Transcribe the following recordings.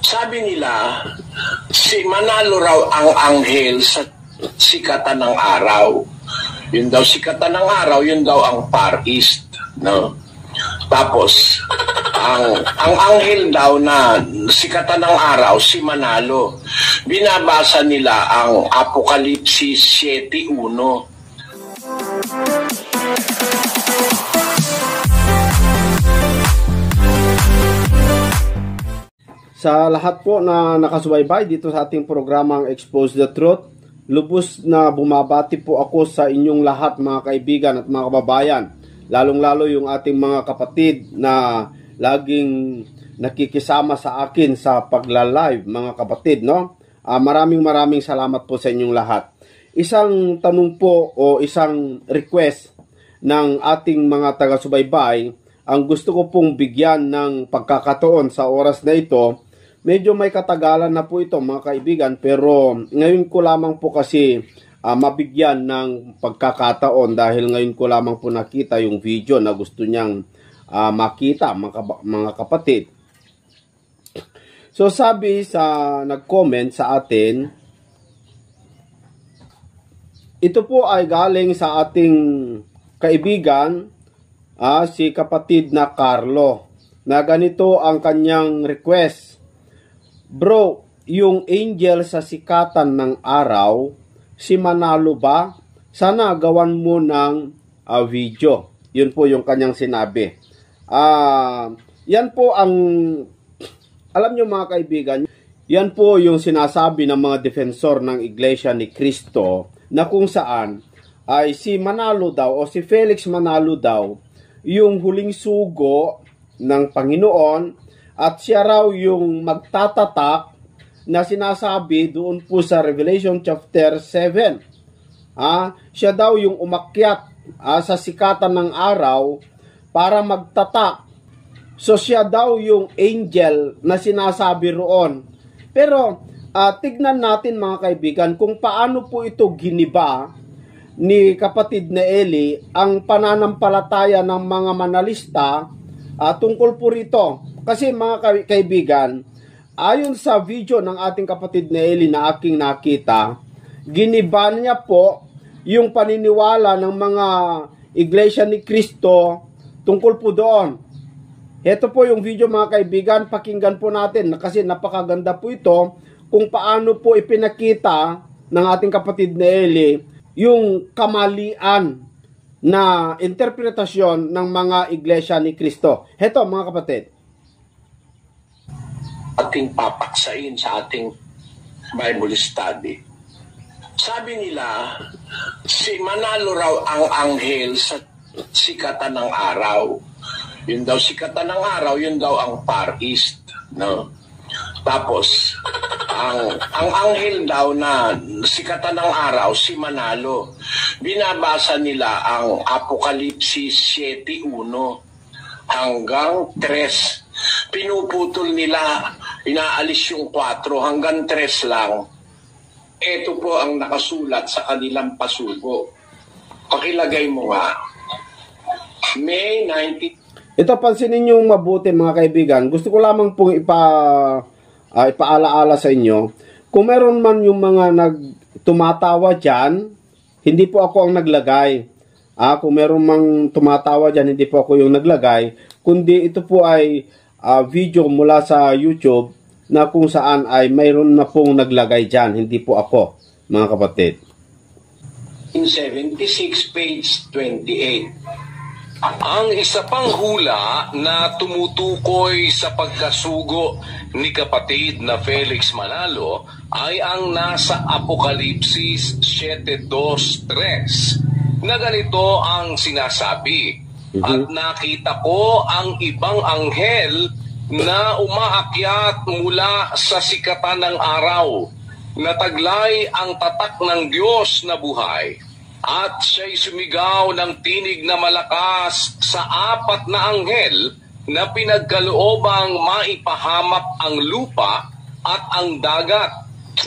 Sabi nila, si manalo raw ang anghel sa sikatan ng araw. Yun daw sikatan ng araw, yun daw ang Far East, no? Tapos ang anghel daw na sikatan ng araw si Manalo. Binabasa nila ang Apokalipsis 7:1. Sa lahat po na nakasubaybay dito sa ating programang Expose the Truth, lubos na bumabati po ako sa inyong lahat mga kaibigan at mga kababayan. Lalong-lalo yung ating mga kapatid na laging nakikisama sa akin sa pagla-live mga kapatid, no? Maraming salamat po sa inyong lahat. Isang tanong po o isang request ng ating mga taga-subaybay, ang gusto ko pong bigyan ng pagkakataon sa oras na ito. Medyo may katagalan na po ito mga kaibigan, pero ngayon ko lamang po kasi mabigyan ng pagkakataon dahil ngayon ko lamang po nakita yung video na gusto niyang makita mga kapatid. So sabi sa nag-comment sa atin, ito po ay galing sa ating kaibigan, si kapatid na Carlo, na ganito ang kanyang request. Bro, yung angel sa sikatan ng araw, si Manalo ba? Sana gawan mo ng video. Yun po yung kanyang sinabi. Yan po ang, alam nyo mga kaibigan, yan po yung sinasabi ng mga defensor ng Iglesia ni Cristo, na kung saan ay si Manalo daw o si Felix Manalo daw yung huling sugo ng Panginoon at siya raw yung magtatatak na sinasabi doon po sa Revelation chapter 7. Siya daw yung umakyat sa sikatan ng araw para magtatak. So siya daw yung angel na sinasabi roon. Pero tignan natin mga kaibigan kung paano po ito giniba ni kapatid na Eli ang pananampalataya ng mga manalista tungkol po rito. Kasi mga kaibigan, ayon sa video ng ating kapatid na Eli na aking nakita, giniba niya po yung paniniwala ng mga Iglesia ni Cristo tungkol po doon. Ito po yung video mga kaibigan, pakinggan po natin kasi napakaganda po ito kung paano po ipinakita ng ating kapatid na Eli yung kamalian na interpretasyon ng mga Iglesia ni Cristo. Ito mga kapatid. Ating papaksain sa ating Bible study. Sabi nila, si Manalo raw ang anghel sa sikatan ng araw. Yun daw sikatan ng araw, yun daw ang Far East, no? Tapos ang anghel daw na sikatan ng araw si Manalo. Binabasa nila ang Apokalipsis 7:1 hanggang 3. Pinuputol nila, inaalis yung 4 hanggang 3 lang. Ito po ang nakasulat sa kanilang pasubo. Pakilagay mo nga. May 90. Ito pansinin niyo mabuti mga kaibigan. Gusto ko lamang pong ipaalaala sa inyo. Kung meron man yung mga tumatawa dyan, hindi po ako ang naglagay. Kung meron mang tumatawa dyan, hindi po ako yung naglagay. Kundi ito po ay video mula sa YouTube na kung saan ay mayroon na pong naglagay dyan. Hindi po ako, mga kapatid. In 76 page 28. Ang isa pang hula na tumutukoy sa pagkasugo ni kapatid na Felix Manalo ay ang nasa Apokalipsis 7:2-3 na ganito ang sinasabi. At nakita ko ang ibang anghel na umaakyat mula sa sikatan ng araw, na taglay ang tatak ng Diyos na buhay. At siya'y sumigaw ng tinig na malakas sa 4 na anghel na pinagkaloobang maipahamak ang lupa at ang dagat,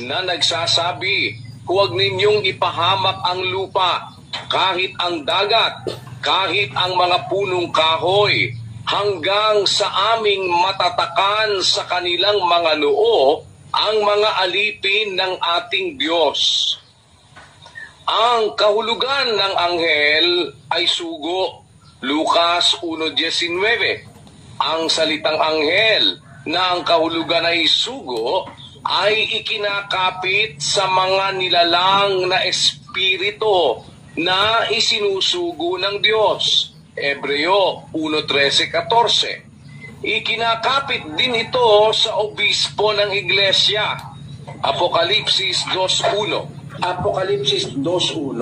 na nagsasabi, huwag ninyong ipahamak ang lupa, kahit ang dagat, kahit ang mga punong kahoy, hanggang sa aming matatakan sa kanilang mga noo ang mga alipin ng ating Diyos. Ang kahulugan ng anghel ay sugo, Lucas 1:19. Ang salitang anghel na ang kahulugan ay sugo ay ikinakapit sa mga nilalang na espiritu na isinusugo ng Diyos. Hebreo 1:13-14. Ikinakapit din ito sa obispo ng iglesia. Apokalipsis 2:1. Apokalipsis 2:1,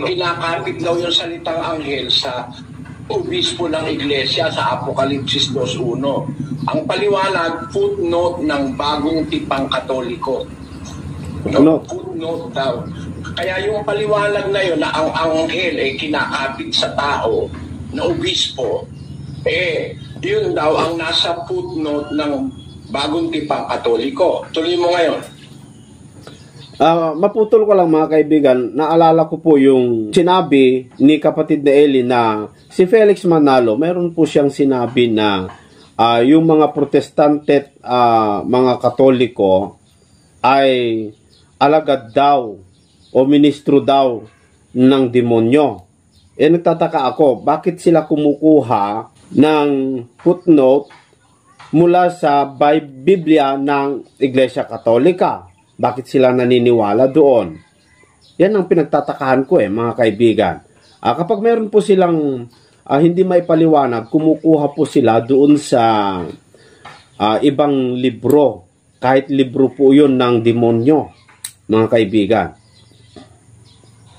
ikinakapit daw yung salitang anghel sa obispo ng iglesia sa Apokalipsis 2:1. Ang paliwanag, footnote ng bagong tipang Katoliko. No? Footnote daw. Kaya yung paliwanag na yun na ang anghel ay kinakapit sa tao na obispo, yun daw ang nasa footnote ng bagong tipang Katoliko. Tuloy mo ngayon. Maputol ko lang mga kaibigan, naalala ko po yung sinabi ni kapatid na Eli na si Felix Manalo, mayroon po siyang sinabi na yung mga protestante, mga Katoliko ay alagad daw o ministro daw ng demonyo. Nagtataka ako, bakit sila kumukuha ng footnote mula sa Biblia ng Iglesia Katolika? Bakit sila naniniwala doon? Yan ang pinagtatakahan ko mga kaibigan. Kapag meron po silang hindi may paliwanag, kumukuha po sila doon sa ibang libro. Kahit libro po yun ng demonyo, mga kaibigan.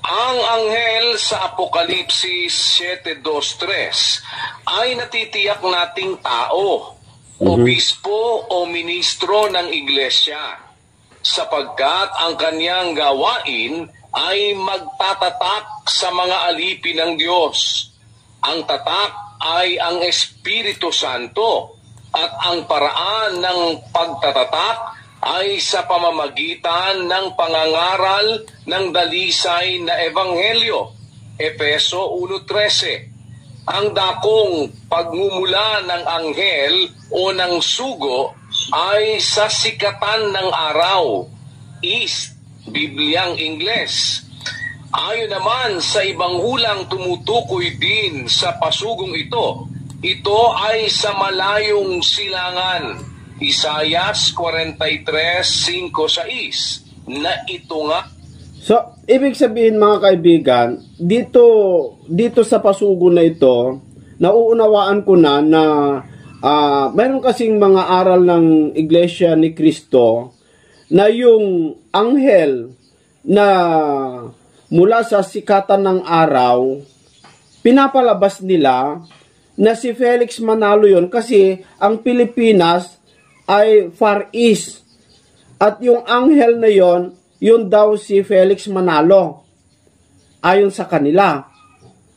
Ang anghel sa Apokalipsis 7:2-3 ay natitiyak nating tao, obispo o ministro ng iglesia, sapagkat ang kanyang gawain ay magtatatak sa mga alipin ng Diyos. Ang tatak ay ang Espiritu Santo at ang paraan ng pagtatatak ay sa pamamagitan ng pangangaral ng dalisay na ebanghelyo. Efeso 1:13. Ang dakong pagmumula ng anghel o ng sugo ay sa sikatan ng araw, East, Bibliang Ingles. Ayon naman sa ibang hulang tumutukoy din sa pasugong ito, ito ay sa malayong silangan, Isaias 43:5-6, na ito nga. So, ibig sabihin mga kaibigan, dito sa pasugo na ito, nauunawaan ko na mayroon kasing mga aral ng Iglesia ni Cristo na yung anghel na mula sa sikatan ng araw, pinapalabas nila na si Felix Manalo yon kasi ang Pilipinas ay Far East. At yung anghel na yon, yun daw si Felix Manalo. Ayon sa kanila,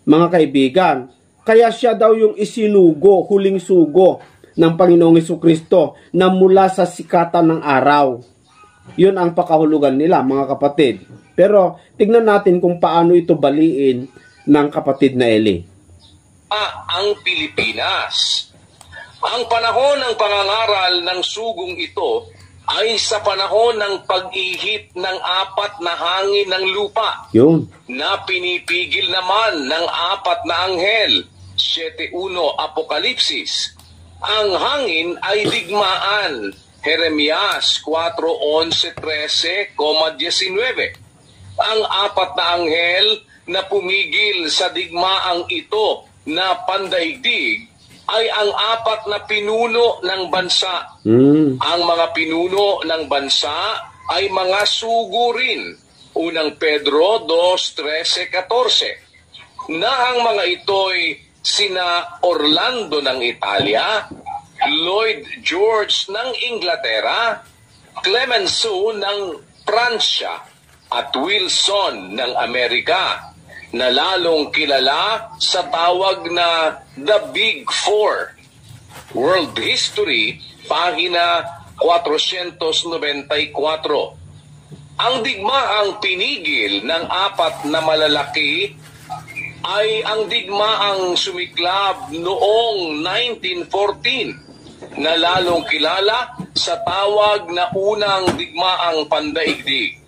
mga kaibigan. Kaya siya daw yung isinugo, huling sugo ng Panginoong Jesucristo na mula sa sikatan ng araw. Yun ang pakahulugan nila, mga kapatid. Pero tignan natin kung paano ito baliin ng kapatid na Eli. Ang Pilipinas. Ang panahon ng pangangaral ng sugong ito ay sa panahon ng pag-ihip ng 4 na hangin ng lupa. Yun. Na pinipigil naman ng 4 na anghel. 7:1 Apokalipsis. Ang hangin ay digmaan. Jeremias 4:11-13,19. Ang 4 na anghel na pumigil sa digmaang ito na pandaigdig ay ang 4 na pinuno ng bansa. Ang mga pinuno ng bansa ay mga sugo rin. Unang Pedro 2:13-14. Na ang mga ito'y sina Orlando ng Italia, Lloyd George ng Inglaterra, Clemenceau ng Pransya, at Wilson ng Amerika, na lalong kilala sa tawag na The Big Four. World History, pahina 494. Ang digmaang pinigil ng 4 na malalaki ay ang digmaang sumiklab noong 1914 na lalong kilala sa tawag na unang digmaang pandaigdig.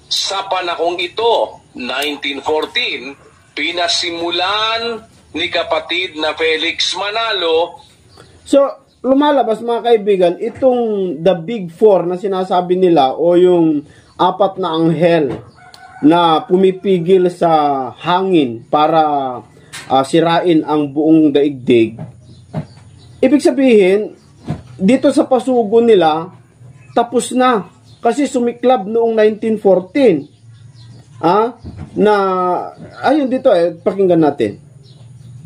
Sa panahong ito, 1914, pinasimulan ni kapatid na Felix Manalo. So, lumalabas mga kaibigan, itong the big four na sinasabi nila o yung apat na anghel na pumipigil sa hangin para sirain ang buong daigdig. Ibig sabihin, dito sa pasugo nila, tapos na. Kasi sumiklab noong 1914. Ayun dito pakinggan natin.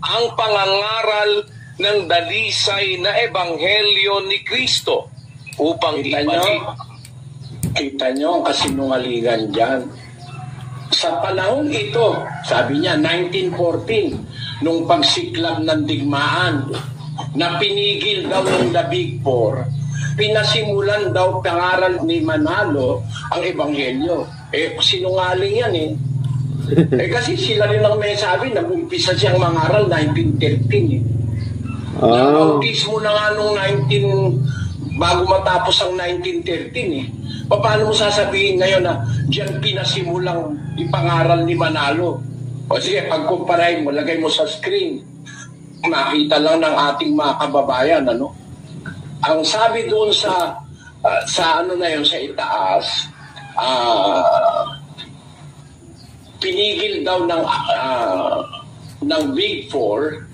Ang pangangaral ng dalisay na ebanghelyo ni Kristo upang Kita nyo ang kasinungalingan dyan. Sa panahon ito, sabi niya, 1914, nung pagsiklab ng digmaan, na pinigil daw ng The Big Four, pinasimulan daw pangaral ni Manalo ang ebanghelyo. Sinungaling yan kasi sila rin ang may sabi, nag-umpisa siyang mangaral 1913 Nabautismo na nga nung bago matapos ang 1913 Paano mo sasabihin ngayon na diyan pinasimulang ipangaral ni Manalo? O sige, pagkumparahin mo, lagay mo sa screen, makita lang ng ating mga kababayan, Ang sabi doon sa sa itaas, pinigil daw ng Big Four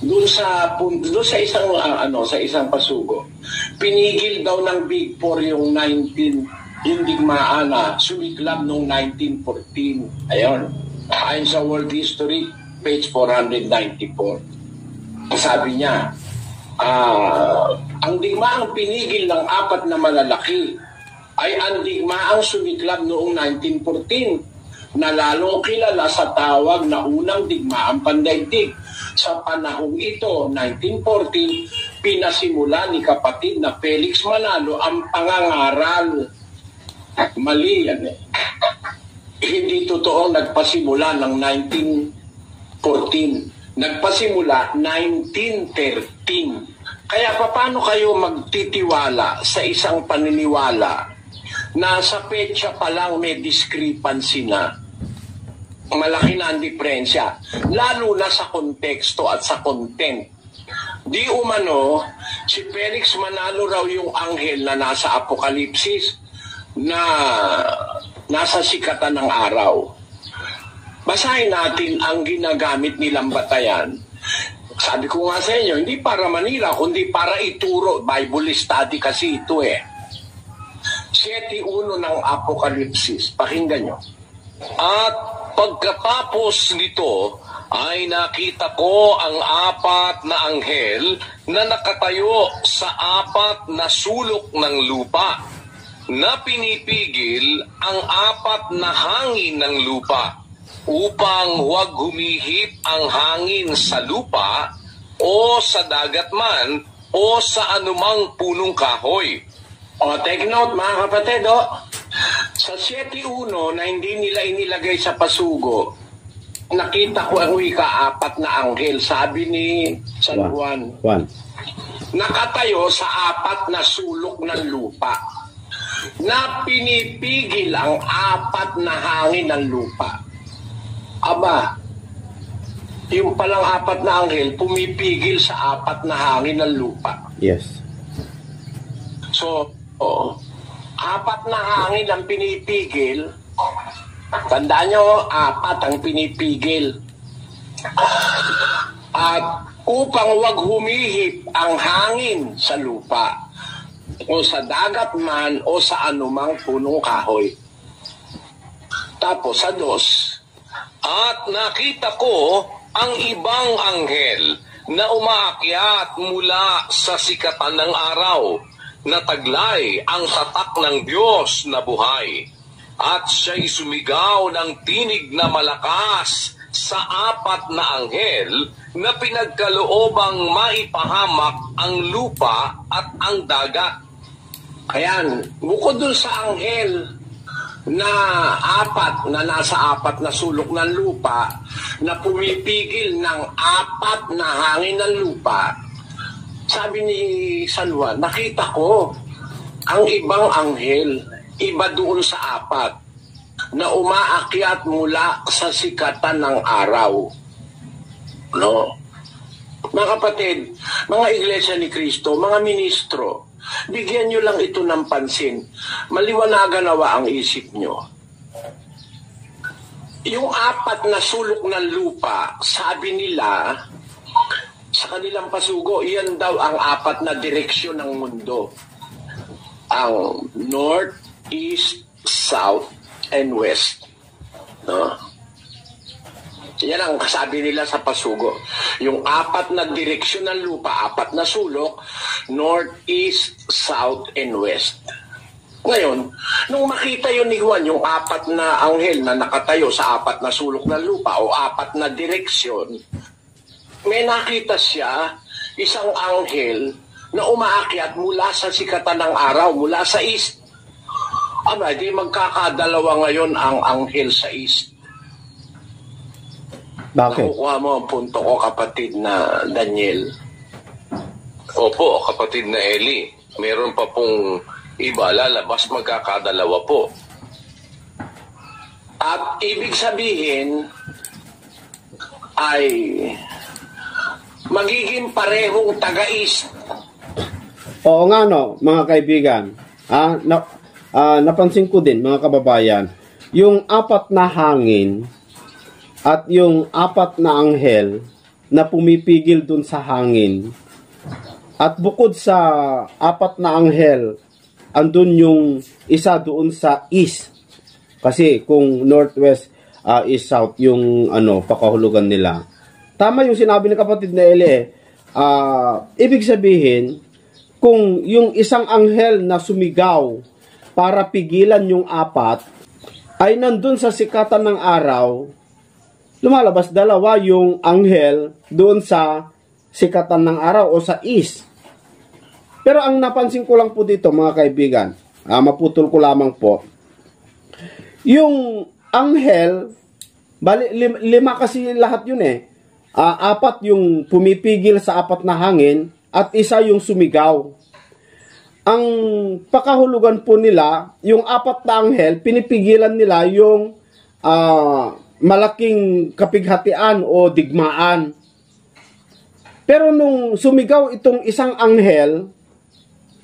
doon sa isang pasugo. Pinigil daw ng Big Four yung digmaan na sumiklab noong 1914. Ayun. Ayon sa World History, page 494. Sabi niya, ang digmaang pinigil ng apat na malalaki ay ang digmaang sumiklab noong 1914 na lalong kilala sa tawag na unang digmaang pandaigdig. Sa panahong ito, 1914, pinasimula ni kapatid na Felix Manalo ang pangangaral. Mali yan Hindi totoo nagpasimula ng 1914. Nagpasimula 1913. Kaya paano kayo magtitiwala sa isang paniniwala na sa petsa pa lang may discrepancy na? Malaki na ang diferensya, lalo na sa konteksto at sa content. Di umano, si Felix Manalo raw yung anghel na nasa Apokalipsis na nasa sikatan ng araw. Basahin natin ang ginagamit nilang batayan. Sabi ko nga sa inyo, hindi para Manila, kundi para ituro. Bible study kasi ito 7:1 ng Apokalipsis. Pakinggan nyo. At pagkatapos nito ay nakita ko ang apat na anghel na nakatayo sa apat na sulok ng lupa na pinipigil ang apat na hangin ng lupa upang huwag humihip ang hangin sa lupa o sa dagat man o sa anumang punong kahoy. Take note mga kapatid, sa 7:1 na hindi nila inilagay sa pasugo, nakita ko ang ika-apat na anghel, sabi ni San Juan. Nakatayo sa apat na sulok ng lupa na pinipigil ang apat na hangin ng lupa. Aba, yung palang apat na anghel pumipigil sa apat na hangin ng lupa. Yes. So, apat na hangin ang pinipigil. Tandaan nyo, apat ang pinipigil. At upang wag humihip ang hangin sa lupa o sa dagat man o sa anumang punong kahoy. Tapos sa 2, at nakita ko ang ibang anghel na umaakyat mula sa sikatan ng araw, na taglay ang tatak ng Diyos na buhay. At siya'y sumigaw ng tinig na malakas sa apat na anghel na pinagkaloobang maipahamak ang lupa at ang dagat. Ayan, bukod dun sa anghel na nasa apat na sulok ng lupa na pumipigil ng apat na hangin ng lupa. Sabi ni San Juan, nakita ko ang ibang anghel, iba doon sa apat, na umaakyat mula sa sikatan ng araw. No? Mga kapatid, mga iglesia ni Cristo, mga ministro, bigyan nyo lang ito ng pansin. Maliwanagan nawa ang isip nyo. Yung apat na sulok ng lupa, sabi nila, sa kanilang pasugo, iyan daw ang apat na direksyon ng mundo. Ang North, East, South, and West. No? Yan ang sabi nila sa pasugo. Yung apat na direksyon ng lupa, apat na sulok, North, East, South, and West. Ngayon, nung makita yun ni Juan, yung apat na anghel na nakatayo sa apat na sulok ng lupa o apat na direksyon, may nakita siya, isang anghel na umaakyat mula sa sikatan ng araw, mula sa east. Aba, di magkakadalawa ngayon ang anghel sa east. Bakit? Nakukuha mo ang punto ko, kapatid na Daniel. Opo, kapatid na Eli. Meron pa pong iba, lalabas magkakadalawa po. At ibig sabihin ay magiging parehong taga-east. Oo nga no, mga kaibigan. Napansin ko din, mga kababayan, yung apat na hangin at yung apat na anghel na pumipigil dun sa hangin. At bukod sa apat na anghel, andun yung isa doon sa east. Kasi kung northwest, east, south, yung pakahulugan nila. Tama yung sinabi ng kapatid na Eli. Ibig sabihin, kung yung isang anghel na sumigaw para pigilan yung apat, ay nandun sa sikatan ng araw, lumalabas dalawa yung anghel doon sa sikatan ng araw o sa east. Pero ang napansin ko lang po dito, mga kaibigan, maputol ko lamang po, yung anghel, lima kasi lahat yun eh. Apat yung pumipigil sa apat na hangin at isa yung sumigaw. Ang pakahulugan po nila, yung apat na anghel, pinipigilan nila yung malaking kapighatian o digmaan. Pero nung sumigaw itong isang anghel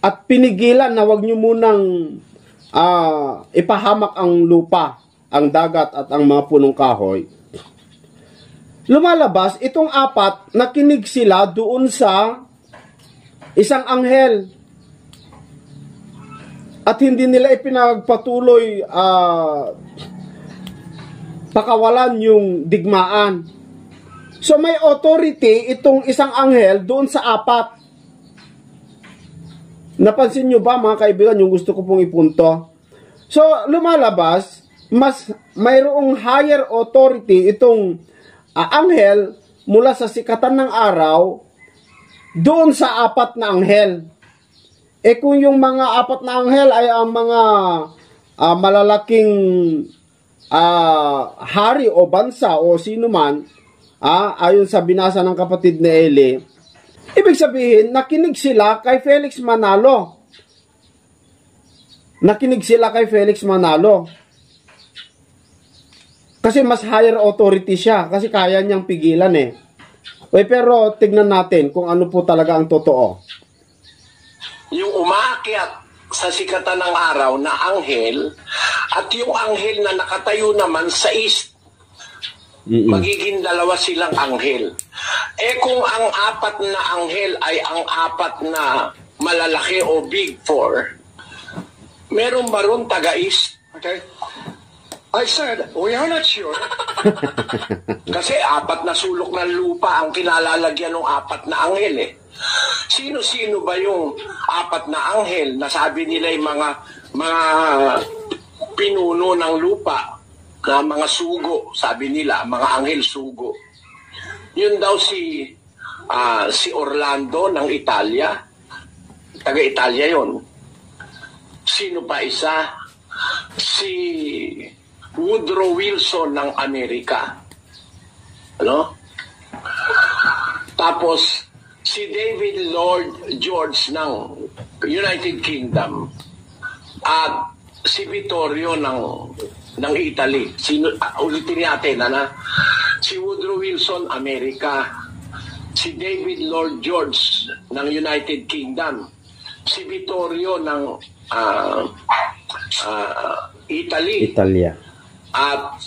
at pinigilan na wag nyo munang ipahamak ang lupa, ang dagat at ang mga punong kahoy, lumalabas itong apat, nakinig sila doon sa isang anghel. At hindi nila ipinagpatuloy pakawalan yung digmaan. So may authority itong isang anghel doon sa apat. Napansin nyo ba, mga kaibigan, yung gusto ko pong ipunto? So lumalabas, mas mayroong higher authority itong anghel mula sa sikatan ng araw doon sa apat na anghel. Kung yung mga apat na anghel ay ang mga malalaking hari o bansa o sino man, ayon sa binasa ng kapatid ni Eli, ibig sabihin, nakinig sila kay Felix Manalo. Nakinig sila kay Felix Manalo. Kasi mas higher authority siya, kasi kaya niyang pigilan eh. Pero tignan natin kung ano po talaga ang totoo. Yung umaakyat sa sikatan ng araw na anghel at yung anghel na nakatayo naman sa east, magiging dalawa silang anghel. Kung ang apat na anghel ay ang apat na malalaki o big four, meron ba ron taga-east? Okay. I said, we are not sure. Kasi apat na sulok ng lupa ang kinalalagyan ng apat na anghel eh. Sino-sino ba yung apat na anghel na sabi nila yung mga pinuno ng lupa, na mga sugo, sabi nila, mga anghel sugo. Yun daw si Orlando ng Italia. Taga-Italia yun. Sino pa isa? si Woodrow Wilson ng Amerika. Ano? Tapos, si David Lloyd George ng United Kingdom at si Vittorio ng Italy. Ulitin natin, si Woodrow Wilson, Amerika. Si David Lloyd George ng United Kingdom. Si Vittorio ng Italy. Italia. At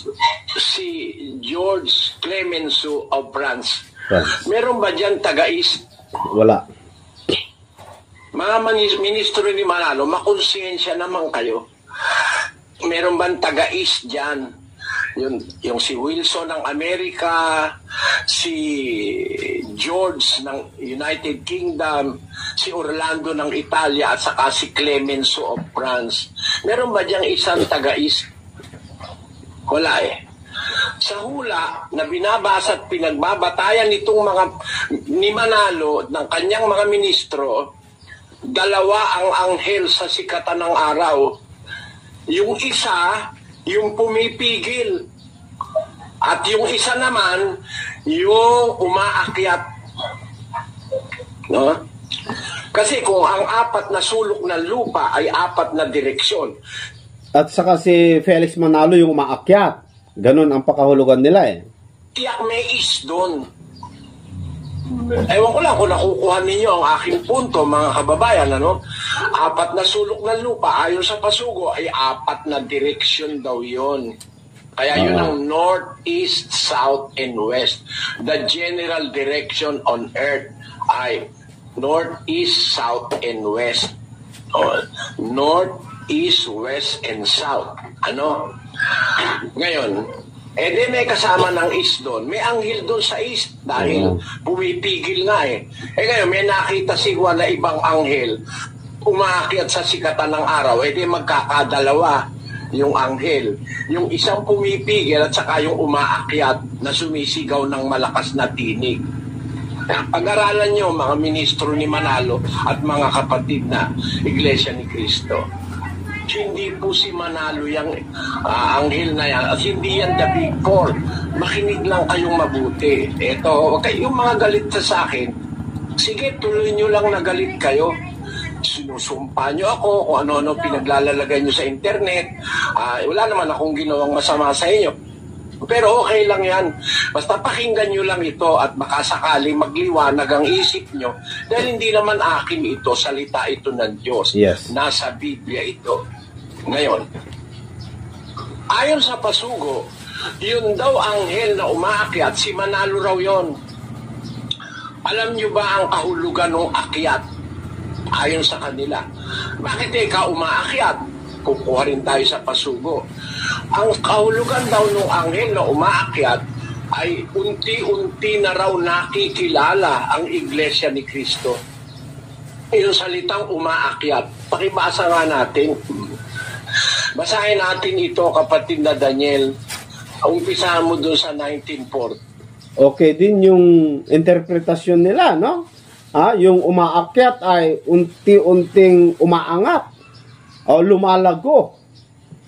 si George Clemenceau of France. Meron ba dyan taga-East? Wala. Mga ministro ni Manalo, makonsensya naman kayo. Meron bang taga-East dyan? Yung si Wilson ng Amerika, si George ng United Kingdom, si Orlando ng Italia, at saka si Clemenceau of France. Meron ba diyang isang taga-East? Wala eh. Sa hula na binabasa at pinagbabatayan nitong mga ni Manalo ng kanyang mga ministro, dalawa ang anghel sa sikatan ng araw. Yung isa, yung pumipigil. At yung isa naman, yung umaakyat. No? Kasi kung ang apat na sulok ng lupa ay apat na direksyon. At saka si Felix Manalo yung umaakyat. Ganun ang pakahulugan nila eh. Tiyak may is doon. Ewan ko lang kung nakukuha ninyo ang aking punto, mga kababayan, ano? Apat na sulok ng lupa, ayon sa pasugo, ay apat na direksyon daw yon. Kaya yun ang north, east, south, and west. The general direction on earth ay north, east, south, and west. North, east, west, and south. Ano? Ngayon, may kasama ng east doon. May anghel doon sa east dahil pumipigil nga eh. Ngayon, may nakita si Juan na ibang anghel umaakyat sa sikatan ng araw. Magkakadalawa yung anghel. Yung isang pumipigil at saka yung umaakyat na sumisigaw ng malakas na tinig. Pag-aralan nyo, mga ministro ni Manalo at mga kapatid na Iglesia ni Cristo. Hindi po si Manalo yung anghel na yan at hindi yan the big four. Makinig lang kayong mabuti. Ito, yung mga galit sa akin, sige, tuloy nyo lang na galit kayo. Sinusumpa nyo ako kung ano-ano pinaglalalagay nyo sa internet. Wala naman akong ginawang masama sa inyo. Pero okay lang yan. Basta pakinggan nyo lang ito at baka sakali magliwanag ang isip nyo dahil hindi naman akin ito, salita ito ng Diyos. Yes. Nasa Biblia ito. Ngayon, ayon sa pasugo, yun daw anghel na umaakyat, si Manalo raw yon. Alam nyo ba ang kahulugan ng akyat? Ayon sa kanila. Bakit ikaw umaakyat? Kukuha rin tayo sa pasugo. Ang kahulugan daw ng anghel na umaakyat ay unti-unti na raw nakikilala ang Iglesia ni Cristo. Yung salitang umaakyat, pakibasa nga natin. Basahin natin ito, kapatid na Daniel. Umpisahan mo doon sa 1940. Okay din yung interpretasyon nila, no? Yung umaakyat ay unti-unting umaangat o lumalago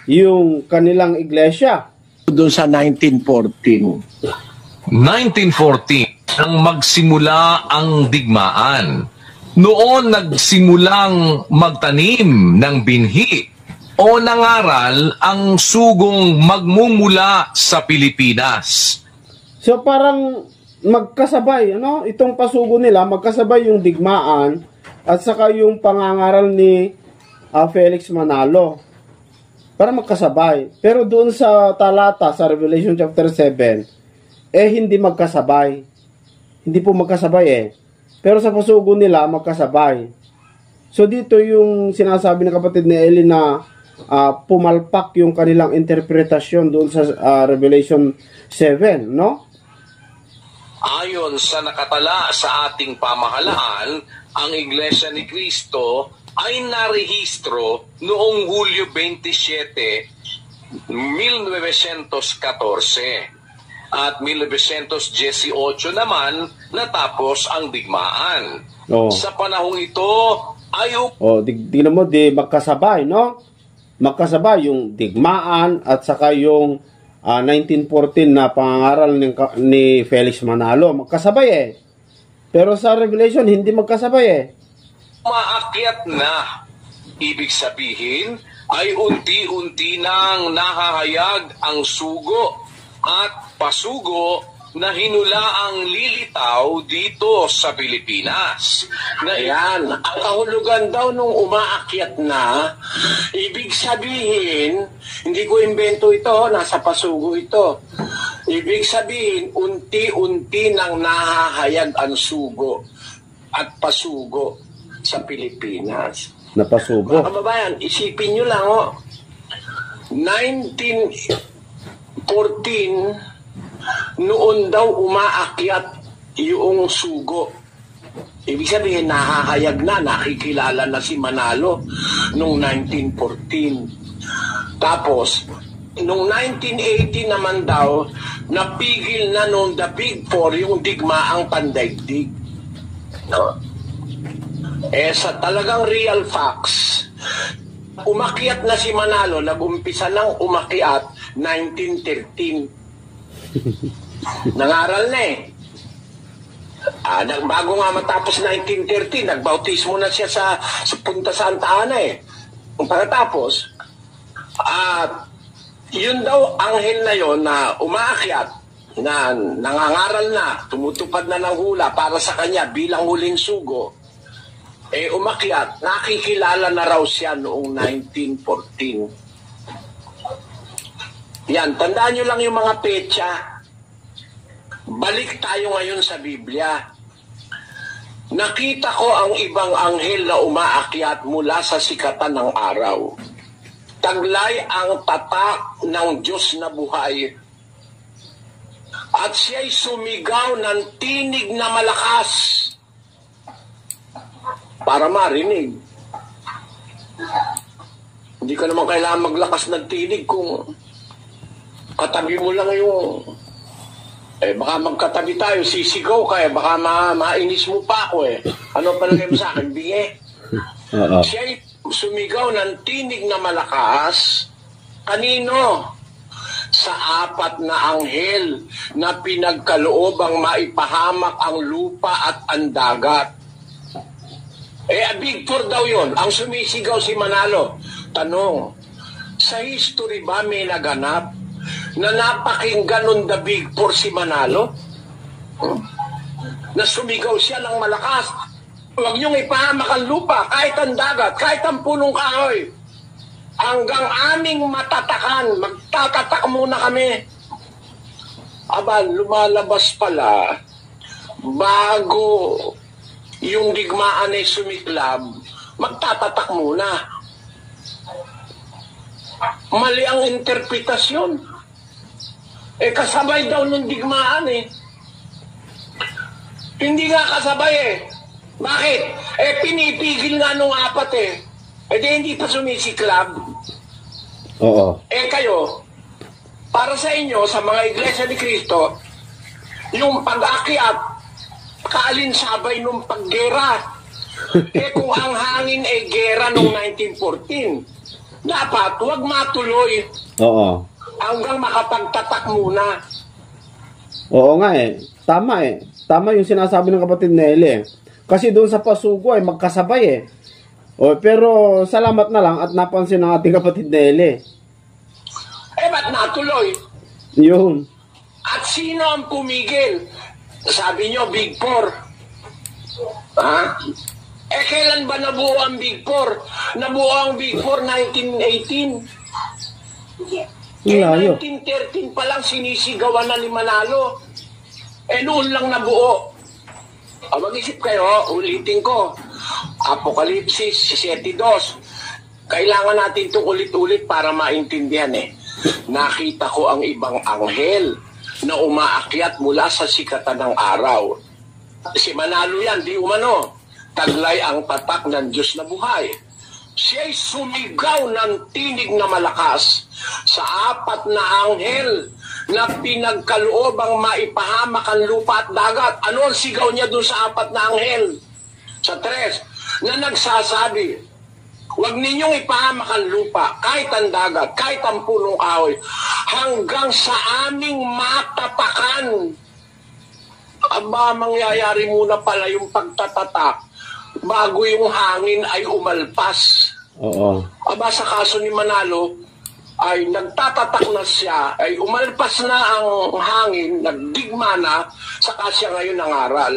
yung kanilang iglesia. Doon sa 1914. 1914 nang magsimula ang digmaan. Noon nagsimulang magtanim ng binhi o nangaral ang sugong magmumula sa Pilipinas. So parang magkasabay, ano? Itong pasugo nila, magkasabay yung digmaan at saka yung pangangaral ni Felix Manalo. Para magkasabay. Pero doon sa talata, sa Revelation chapter 7, hindi magkasabay. Hindi po magkasabay Pero sa pasugo nila, magkasabay. So dito yung sinasabi ng kapatid ni Eli na pumalpak yung kanilang interpretasyon doon sa Revelation 7, no? Ayon sa nakatala sa ating pamahalaan, ang Iglesia ni Cristo ay narehistro noong Hulyo 27, 1914 at 1918 naman natapos ang digmaan. Oh. Sa panahong ito ay tignan mo, di magkasabay, no? magkasabay yung digmaan at saka yung 1914 na pangangaral ni Felix Manalo. Magkasabay eh. Pero sa Revelation, hindi magkasabay eh. Maakyat na. Ibig sabihin ay unti-unti nang nahahayag ang sugo at pasugo na hinulaang lilitaw dito sa Pilipinas. Ayan, ang kahulugan daw nung umaakyat na, ibig sabihin, hindi ko imbento ito, nasa pasugo ito. Ibig sabihin, unti-unti nang nahahayag ang sugo at pasugo sa Pilipinas. Napasugo. Mga kababayan, isipin nyo lang, 1914, noon daw umaakyat yung sugo. Ibig sabihin, nahahayag na, nakikilala na si Manalo noong 1914. Tapos, noong 1980 naman daw, napigil na noong the Big Four yung digmaang pandaigdig. No? Sa talagang real facts, umakyat na si Manalo, nag-umpisa ng umakyat 1913. Nangaral na eh. Bago nga matapos 1913, nagbautismo na siya sa Punta Santa Ana eh. Pagkatapos, yun daw anghel na yon na umaakyat, na nangangaral na, tumutupad na ng hula para sa kanya bilang huling sugo, umakyat, nakikilala na raw siya noong 1914. Yan, tandaan nyo lang yung mga petsa. Balik tayo ngayon sa Biblia. Nakita ko ang ibang anghel na umaakyat mula sa sikatan ng araw. Taglay ang tatak ng Diyos na buhay. At siya'y sumigaw ng tinig na malakas para marinig. Hindi ka naman kailangan maglakas ng tinig kung katabi mo lang yung baka magkatabi tayo, sisigaw ka baka mainis mo pa ako Ano palagay mo sa akin? Bingi. Siya'y sumigaw ng tinig na malakas. Kanino? Sa apat na anghel na pinagkaloobang maipahamak ang lupa at ang dagat. A Big Four daw yun. Ang sumisigaw si Manalo. Tanong, sa history ba may naganap na napakinggan nun the Big Four si Manalo? Na sumigaw siya ng malakas. Huwag niyong ipahamak ang lupa, kahit ang dagat, kahit ang punong kahoy. Hanggang aming matatakan, magtatatak muna kami. Aba, lumalabas pala, bago yung digmaan ay sumiklab, magtatatak muna. Mali ang interpretasyon. Kasabay daw nung digmaan Hindi nga kasabay Bakit? Pinipigil nga nung apat di hindi pa sumisiklab. Oo. Kayo, para sa inyo, sa mga Iglesia ni Cristo, yung pag-akyat, kaalinsabay nung paggera. Kung ang hangin ay gera nung 1914, dapat huwag matuloy. Oo. Hanggang makapagtatak muna. Oo nga Tama Tama yung sinasabi ng kapatid Nelly Kasi doon sa pasugo magkasabay pero salamat na lang at napansin ng ating kapatid Nelly. Ba't natuloy? Yun. At sino ang pumigil? Sabi nyo, Big Four. Kailan ba nabuo ang Big Four? Nabuo ang Big Four 1918. 1913 pa lang sinisigawan na ni Manalo. Noon lang nabuo. Mag-isip kayo, ulitin ko. Apokalipsis 7:2. Kailangan natin itong ulit-ulit para maintindihan Nakita ko ang ibang anghel na umaakyat mula sa sikatan ng araw. Si Manalo yan, di umano. Taglay ang tatak ng Diyos na buhay. Siya'y sumigaw ng tinig na malakas sa apat na anghel na pinagkaloobang maipahamak ang lupa at dagat. Ano ang sigaw niya doon sa apat na anghel? Sa 3, na nagsasabi, Huwag ninyong ipahamak ang lupa, kahit ang dagat, kahit ang punong kahoy, hanggang sa aming matatakan. Aba, mangyayari muna pala yung pagtatatak bago yung hangin ay umalpas. Oo. Aba, sa kaso ni Manalo, ay nagtatatak na siya, ay umalpas na ang hangin, nagdigma na, saka siya ngayon nangaral.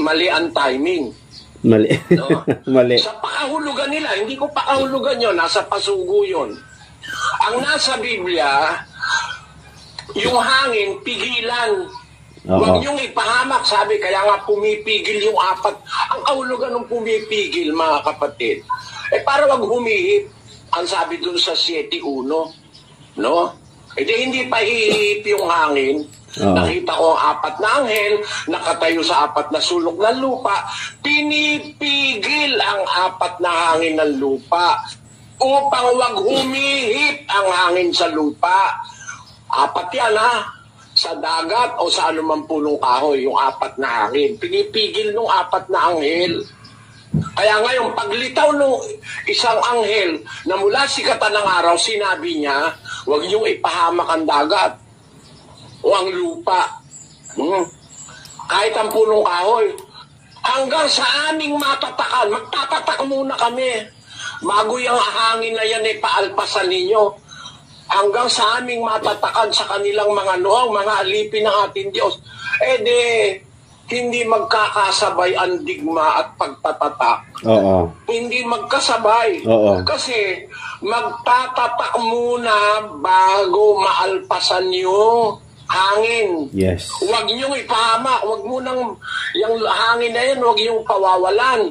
Mali ang timing. Mali. No? Mali. Sa pakahulugan nila, hindi ko pakahulugan yun, nasa pasugo yun. Ang nasa Biblia, yung hangin, pigilan. Huwag niyong ipahamak, sabi, kaya nga pumipigil yung apat. Ang kahulugan ng pumipigil, mga kapatid, para wag humihip. Ang sabi dun sa 7:1, no? Hindi pa hihip yung hangin. Nakita ko ang 4 na anghel, nakatayo sa 4 na sulok ng lupa, pinipigil ang 4 na hangin ng lupa upang wag humihip ang hangin sa lupa. 4 yan, ha? Sa dagat o sa anumang punong kahoy, yung 4 na hangin. Pinipigil nung 4 na anghel. Kaya ngayon, paglitaw ng isang anghel na mula sikatan ng araw, sinabi niya, huwag niyong ipahamak ang dagat o ang lupa. Kahit ang punong kahoy. Hanggang sa aming matatakan, magtatatak muna kami. Bago yung hangin na yan ay paalpasan ninyo. Hanggang sa aming matatakan sa kanilang mga noong, mga alipin ng ating Diyos. Hindi magkakasabay ang digma at pagtatatak. Oo. Hindi magkasabay. Oo. Kasi magtatatak muna bago maalpasan yung hangin. Yes. Huwag niyong ipahamak. Huwag munang, yung hangin na yan, huwag niyong pawawalan.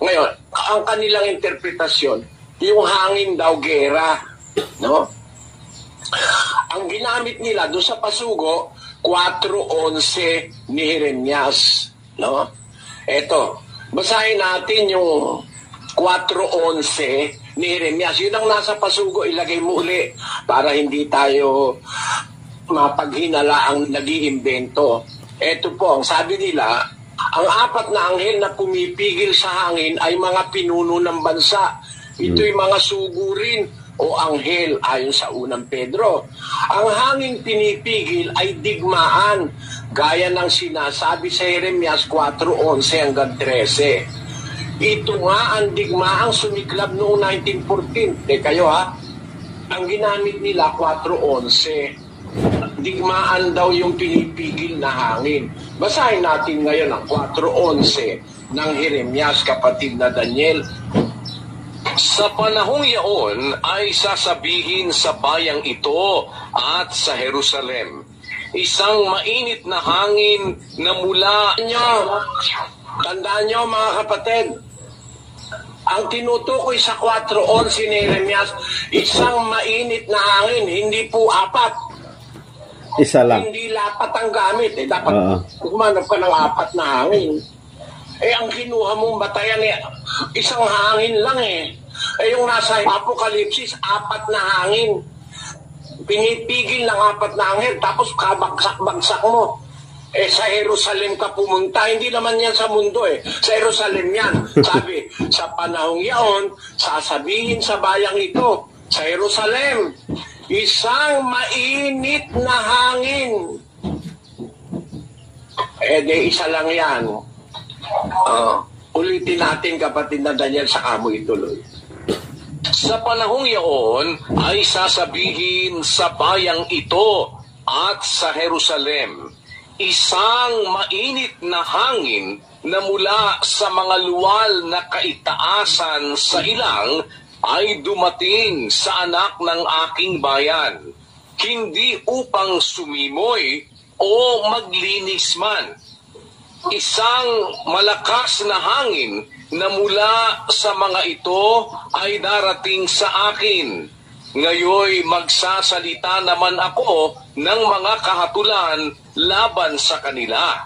Ngayon, ang kanilang interpretasyon, yung hangin daw gera. No? Ang ginamit nila doon sa pasugo, 4:11 ni Jeremias, no? Eto, basahin natin yung 4:11 ni Jeremias. Yun ang nasa pasugo, ilagay mo uli para hindi tayo mapaghinala ang nag-iimbento. Eto po, ang sabi nila, ang 4 na anghel na pumipigil sa hangin ay mga pinuno ng bansa. Ito'y mga sugurin o anghel ayon sa unang Pedro. Ang hangin pinipigil ay digmaan, gaya ng sinasabi sa Jeremias 4:11 hanggang 13. Ito nga ang digmaang sumiklab noong 1914. Kayo, ha? Ang ginamit nila 4:11. Digmaan daw yung pinipigil na hangin. Basahin natin ngayon ang 4:11 ng Jeremias, kapatid na Daniel. Sa panahong yaon ay sasabihin sa bayang ito at sa Jerusalem, isang mainit na hangin na mula Tandaan nyo, mga kapatid, ang tinutukoy sa 4:11 ni Jeremias, isang mainit na hangin, hindi po 4. Isa lang. Hindi lapat ang gamit. Dapat kumanap ka ng 4 na hangin. Ang kinuha mong batayan, isang hangin lang . Yung nasa Apokalipsis, 4 na hangin. Pinipigil ng 4 na hangin, tapos kabagsak-bagsak mo. Sa Jerusalem ka pumunta, hindi naman yan sa mundo . Sa Jerusalem yan. Sabi, sa panahong yaon, sasabihin sa bayang ito, sa Jerusalem, isang mainit na hangin. Isa lang yan. Ulitin natin, kapatid na Daniel, sa kamo ituloy. Sa panahong yaon ay sasabihin sa bayang ito at sa Jerusalem, isang mainit na hangin na mula sa mga luwal na kaitaasan sa ilang ay dumating sa anak ng aking bayan, hindi upang sumimoy o maglinis man. Isang malakas na hangin na mula sa mga ito ay darating sa akin. Ngayoy magsasalita naman ako ng mga kahatulan laban sa kanila.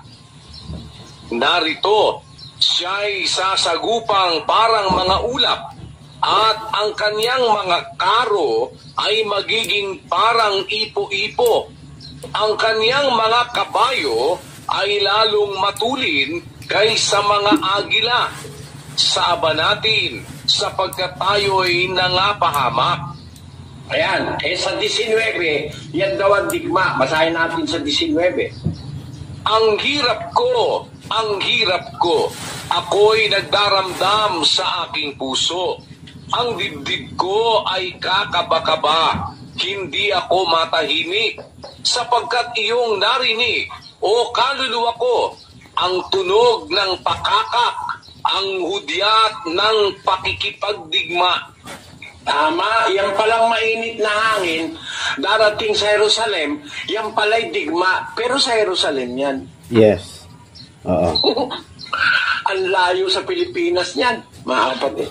Narito, siya'y sasagupang parang mga ulap, at ang kanyang mga karo ay magiging parang ipo-ipo. Ang kanyang mga kabayo ay lalong matulin kaysa mga agila. Sa aba natin, sapagkat tayo'y nangapahamak. Ayan, sa 19, yan daw ang digma. Basahin natin sa 19. Ang hirap ko, ako'y nagdaramdam sa aking puso. Ang dibdib ko ay kakaba-kaba, hindi ako matahimik, sapagkat iyong narinig, o kaluluwa ko, ang tunog ng pakakak, ang hudyat ng pakikipagdigma. Tama, yan palang mainit na hangin, darating sa Jerusalem, yan pala'y digma, pero sa Jerusalem yan. Yes. Oo. Ang layo sa Pilipinas niyan, mga kapatid.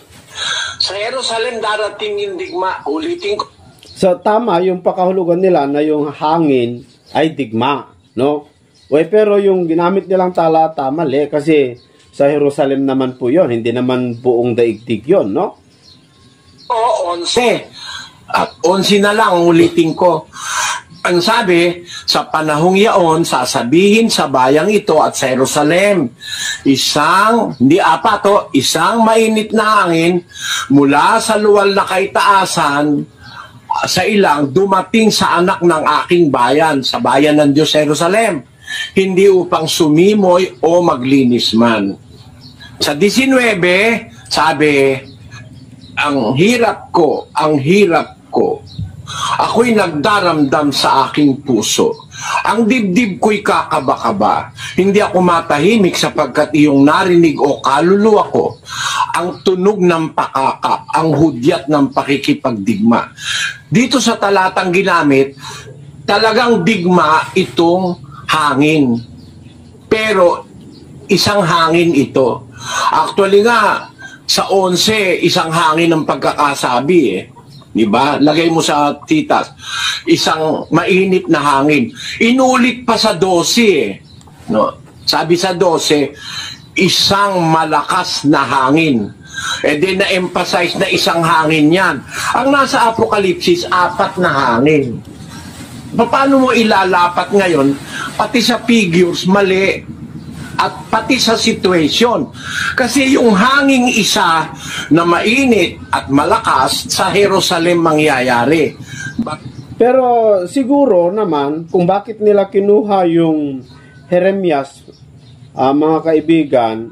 Sa Jerusalem darating yung digma, ulitin ko. So tama yung pakahulugan nila na yung hangin ay digma, no? Pero yung ginamit nilang talata mali kasi sa Jerusalem naman po yon, hindi naman buong daigdig yon, no? O, 11. At 11 na lang, ulitin ko. Ang sabi, sa panahong yaon, sasabihin sa bayang ito at sa Jerusalem, isang mainit na hangin mula sa luwal na kaitaasan sa ilang dumating sa anak ng aking bayan, sa bayan ng Diyos sa Jerusalem, hindi upang sumimoy o maglinis man. Sa 19, sabi, ang hirap ko, ako'y nagdaramdam sa aking puso. Ang dibdib ko'y kakaba-kaba. Hindi ako matahimik sapagkat iyong narinig o kaluluwa ko ang tunog ng pakakak, ang hudyat ng pakikipagdigma. Dito sa talatang ginamit, talagang digma itong hangin. Pero isang hangin ito. Actually nga, sa 11, isang hangin ang pagkakasabi eh. Diba? Lagay mo sa titas. Isang mainit na hangin. Inulit pa sa 12 eh. No? Sabi sa 12, isang malakas na hangin. Then na-emphasize na isang hangin yan. Ang nasa Apokalipsis, 4 na hangin. Paano mo ilalapat ngayon? Pati sa figures, mali. At pati sa situation. Kasi yung hanging isa na mainit at malakas sa Jerusalem mangyayari. Pero siguro naman, kung bakit nila kinuha yung Jeremias, mga kaibigan,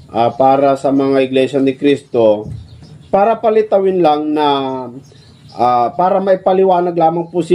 para sa mga iglesia ni Cristo, para palitawin lang na para may paliwanag lamang po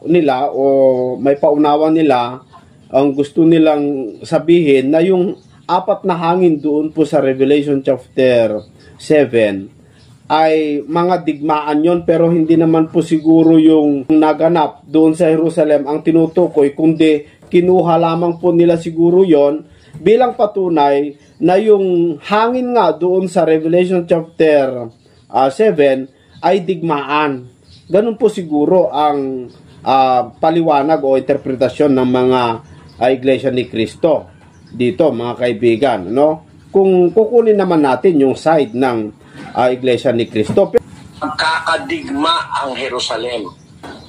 nila o may paunawa nila ang gusto nilang sabihin na yung 4 na hangin doon po sa Revelation chapter 7 ay mga digmaan yon, pero hindi naman po siguro yung naganap doon sa Jerusalem ang tinutukoy, kundi kinuha lamang po nila siguro yon bilang patunay na yung hangin nga doon sa Revelation chapter 7 ay digmaan. Ganun po siguro ang paliwanag o interpretasyon ng mga Iglesia ni Cristo dito, mga kaibigan, no? Kung kukunin naman natin yung side ng Iglesia ni Cristo, magkakadigma ang Jerusalem.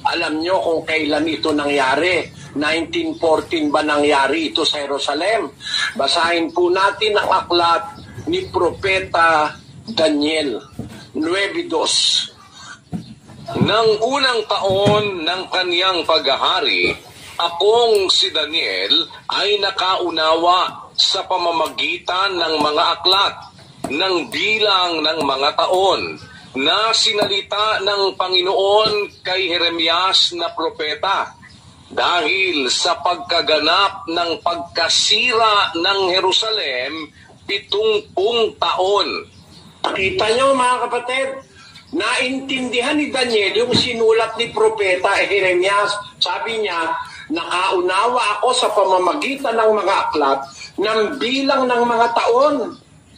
Alam nyo kung kailan ito nangyari? 1914 ba nangyari ito sa Jerusalem? Basahin po natin ang aklat ni Propeta Daniel 9:2. Nang unang taon ng kaniyang paghahari, akong si Daniel ay nakaunawa sa pamamagitan ng mga aklat ng bilang ng mga taon na sinalita ng Panginoon kay Jeremias na propeta dahil sa pagkaganap ng pagkasira ng Jerusalem 70 taon. Kita nyo mga kapatid, naintindihan ni Daniel yung sinulat ni propeta Jeremias. Sabi niya, nakaunawa ako sa pamamagitan ng mga aklat ng bilang ng mga taon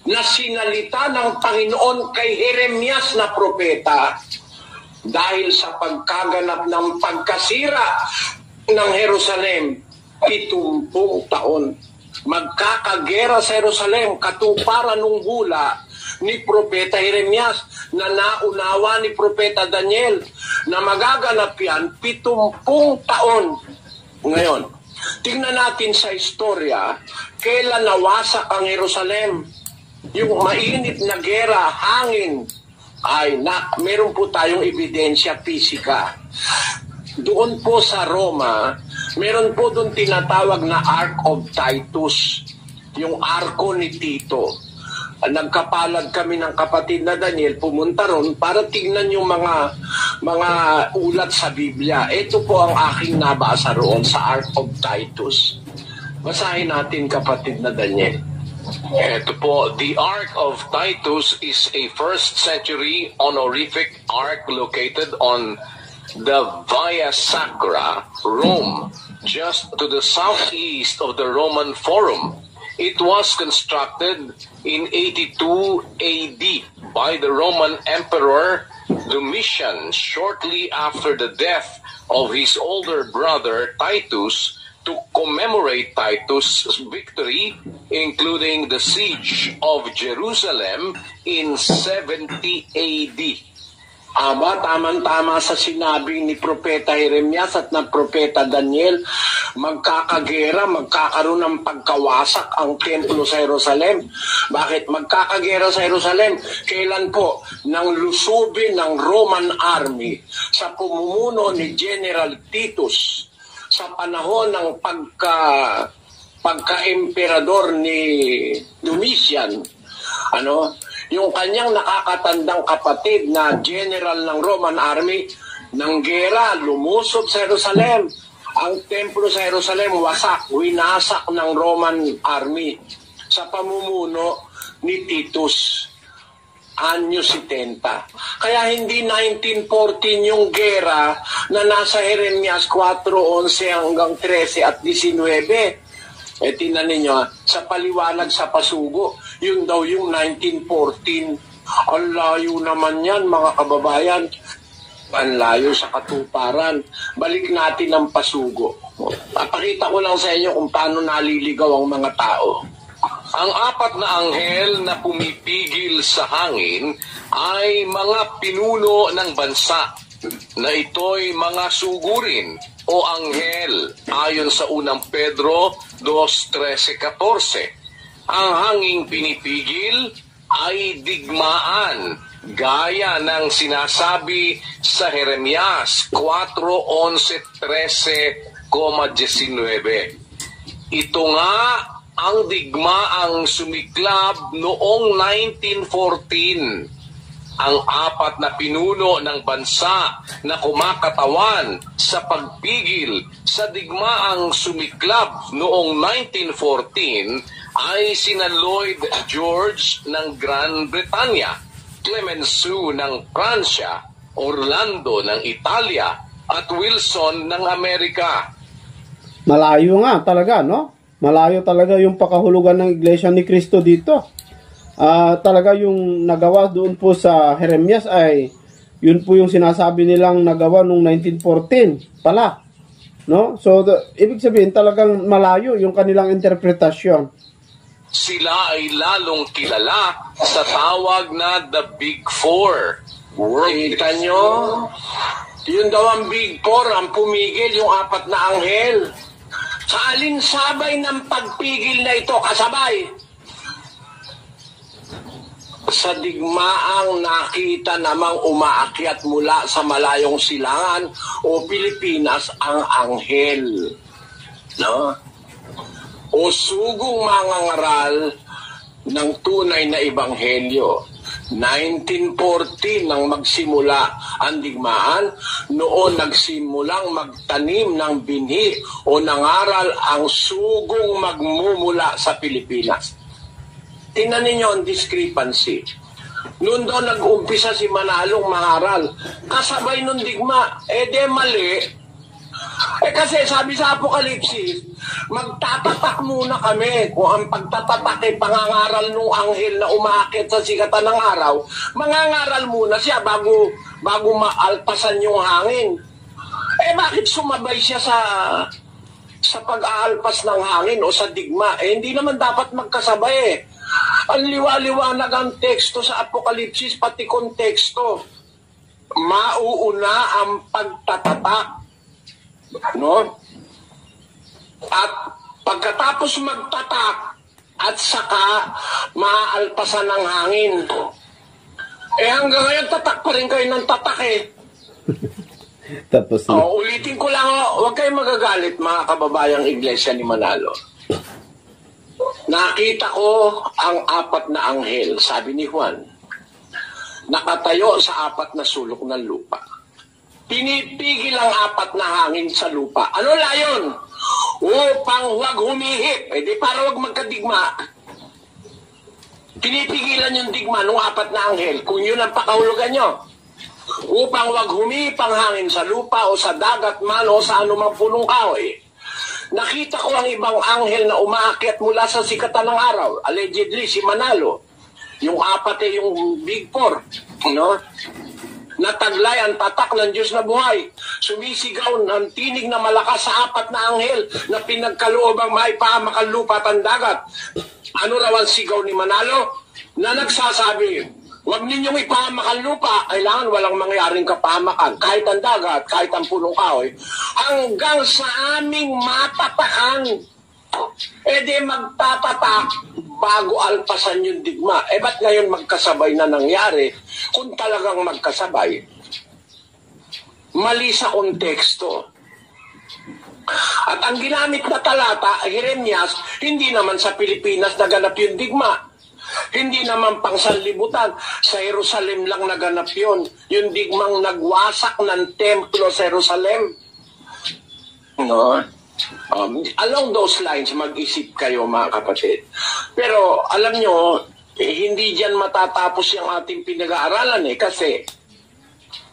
na sinalita ng Panginoon kay Jeremias na propeta dahil sa pagkaganap ng pagkasira ng Jerusalem 70 taon. Magkakagera sa Jerusalem katuparan ng hula ni Propeta Jeremias na naunawa ni Propeta Daniel na magaganap yan 70 taon. Ngayon, tingnan natin sa istorya, kailan nawasak ang Jerusalem? Yung mainit na gera, hangin, meron po tayong ebidensya pisika. Doon po sa Roma, meron po doon tinatawag na Ark of Titus, yung arko ni Tito. Nagkapalad kami ng kapatid na Daniel, pumunta ron para tignan yung mga ulat sa Biblia. Ito po ang aking nabasa roon sa Ark of Titus. Basahin natin, kapatid na Daniel. Ito po, the Ark of Titus is a 1st century honorific ark located on the Via Sacra, Rome, just to the southeast of the Roman Forum. It was constructed in 82 AD by the Roman Emperor Domitian shortly after the death of his older brother Titus to commemorate Titus' victory, including the siege of Jerusalem in 70 AD. Tama-tama sa sinabi ni Propeta Jeremias at ng Propeta Daniel, magkakagera, magkakaroon ng pagkawasak ang templo sa Jerusalem. Bakit magkakagera sa Jerusalem? Kailan po? Nang lusubin ng Roman army sa pamumuno ni General Titus sa panahon ng pagka-emperador ni Domitian. Yung kanyang nakakatandang kapatid na general ng Roman army, ng gera, lumusob sa Jerusalem. Ang templo sa Jerusalem winasak ng Roman army sa pamumuno ni Titus, anyo 70. Kaya hindi 1914 yung gera na nasa Jeremias 4:11 hanggang 13 at 19. Tingnan ninyo, sa paliwanag sa pasugo, yun daw yung 1914. Ang layo naman yan, mga kababayan. Ang layo sa katuparan. Balik natin ang pasugo. Papakita ko lang sa inyo kung paano naliligaw ang mga tao. Ang 4 na anghel na pumipigil sa hangin ay mga pinuno ng bansa na ito'y mga sugurin o anghel ayon sa unang Pedro 2:13-14. Ang hanging pinipigil ay digmaan gaya ng sinasabi sa Jeremias 4:11-13-19. Ito nga ang digmaang sumiklab noong 1914. Ang 4 na pinuno ng bansa na kumakatawan sa pagpigil sa digmaang sumiklab noong 1914 ay sina Lloyd George ng Gran Bretanya, Clemenceau ng Pransya, Orlando ng Italia, at Wilson ng Amerika. Malayo nga talaga, no? Malayo talaga yung pakahulugan ng Iglesia ni Cristo dito. Talaga yung nagawa doon po sa Jeremias ay yun po yung sinasabi nilang nagawa noong 1914 pala, no? So ibig sabihin talagang malayo yung kanilang interpretasyon. Sila ay lalong kilala sa tawag na the Big Four. Kita nyo? Yun daw ang Big Four, ang pumigil, yung 4 na anghel. Sa alinsabay ng pagpigil na ito, kasabay sa digmaang nakita namang umaakyat mula sa malayong silangan o Pilipinas ang anghel, no? O sugong mangangaral ng tunay na ebanghelyo. 1914 nang magsimula ang digmaan, noon nagsimulang magtanim ng binhi o nangaral ang sugong magmumula sa Pilipinas. Tingnan ninyo ang discrepancy. Noon daw nag-umpisa si Manalong mangaral, kasabay nung digma, de mali. Kasi sabi sa Apokalipsis, magtatatak muna kami. Kung ang pagtatatak ay pangangaral nung anghel na umaakit sa sikatan ng araw, mangangaral muna siya bago maalpasan yung hangin. Bakit sumabay siya sa pag-aalpas ng hangin o sa digma? Hindi naman dapat magkasabay. Ang liwa-liwanag ang teksto sa Apokalipsis, pati konteksto. Mauuna ang pagtatatak, no? At pagkatapos magtatak at saka maaalpasan ng hangin. Hanggang ngayon tatak pa rin kayo ng tatak eh. Tapos na. Ulitin ko lang, huwag kayong magagalit mga kababayang iglesia ni Manalo. Nakita ko ang 4 na anghel, sabi ni Juan, nakatayo sa 4 na sulok ng lupa. Pinipigil ang 4 na hangin sa lupa. Ano layon? Upang huwag humihip. Di para huwag magkadigma. Pinipigilan yung digma ng 4 na anghel, kung yun ang pakahulugan nyo. Upang huwag humihip ang hangin sa lupa o sa dagat man o sa anumang punong kahoy. Nakita ko ang ibang anghel na umaakyat mula sa sikatan ng araw. Allegedly, si Manalo. Yung 4 yung Big Four. No? Nataglay ang tatak ng Diyos na buhay. Sumisigaw ng tinig na malakas sa 4 na anghel na pinagkaloobang maipahamak ang lupa at ang dagat. Ano raw ang sigaw ni Manalo? Na nagsasabi, huwag ninyong ipahamak ang lupa, kailangan walang mangyaring kapahamakan, kahit ang dagat, kahit ang punong kahoy, hanggang sa aming matatakan. Di magtatatak bago alpasan yung digma. Ba't ngayon magkasabay na nangyari? Kung talagang magkasabay, mali sa konteksto. At ang ginamit na talata, Jeremias, hindi naman sa Pilipinas naganap yung digma. Hindi naman pang sanlibutan. Sa Jerusalem lang naganap yun. Yung digmang nagwasak ng templo sa Jerusalem. No? Along those lines, mag-isip kayo mga kapatid. Pero alam nyo, hindi dyan matatapos yung ating pinag-aaralan kasi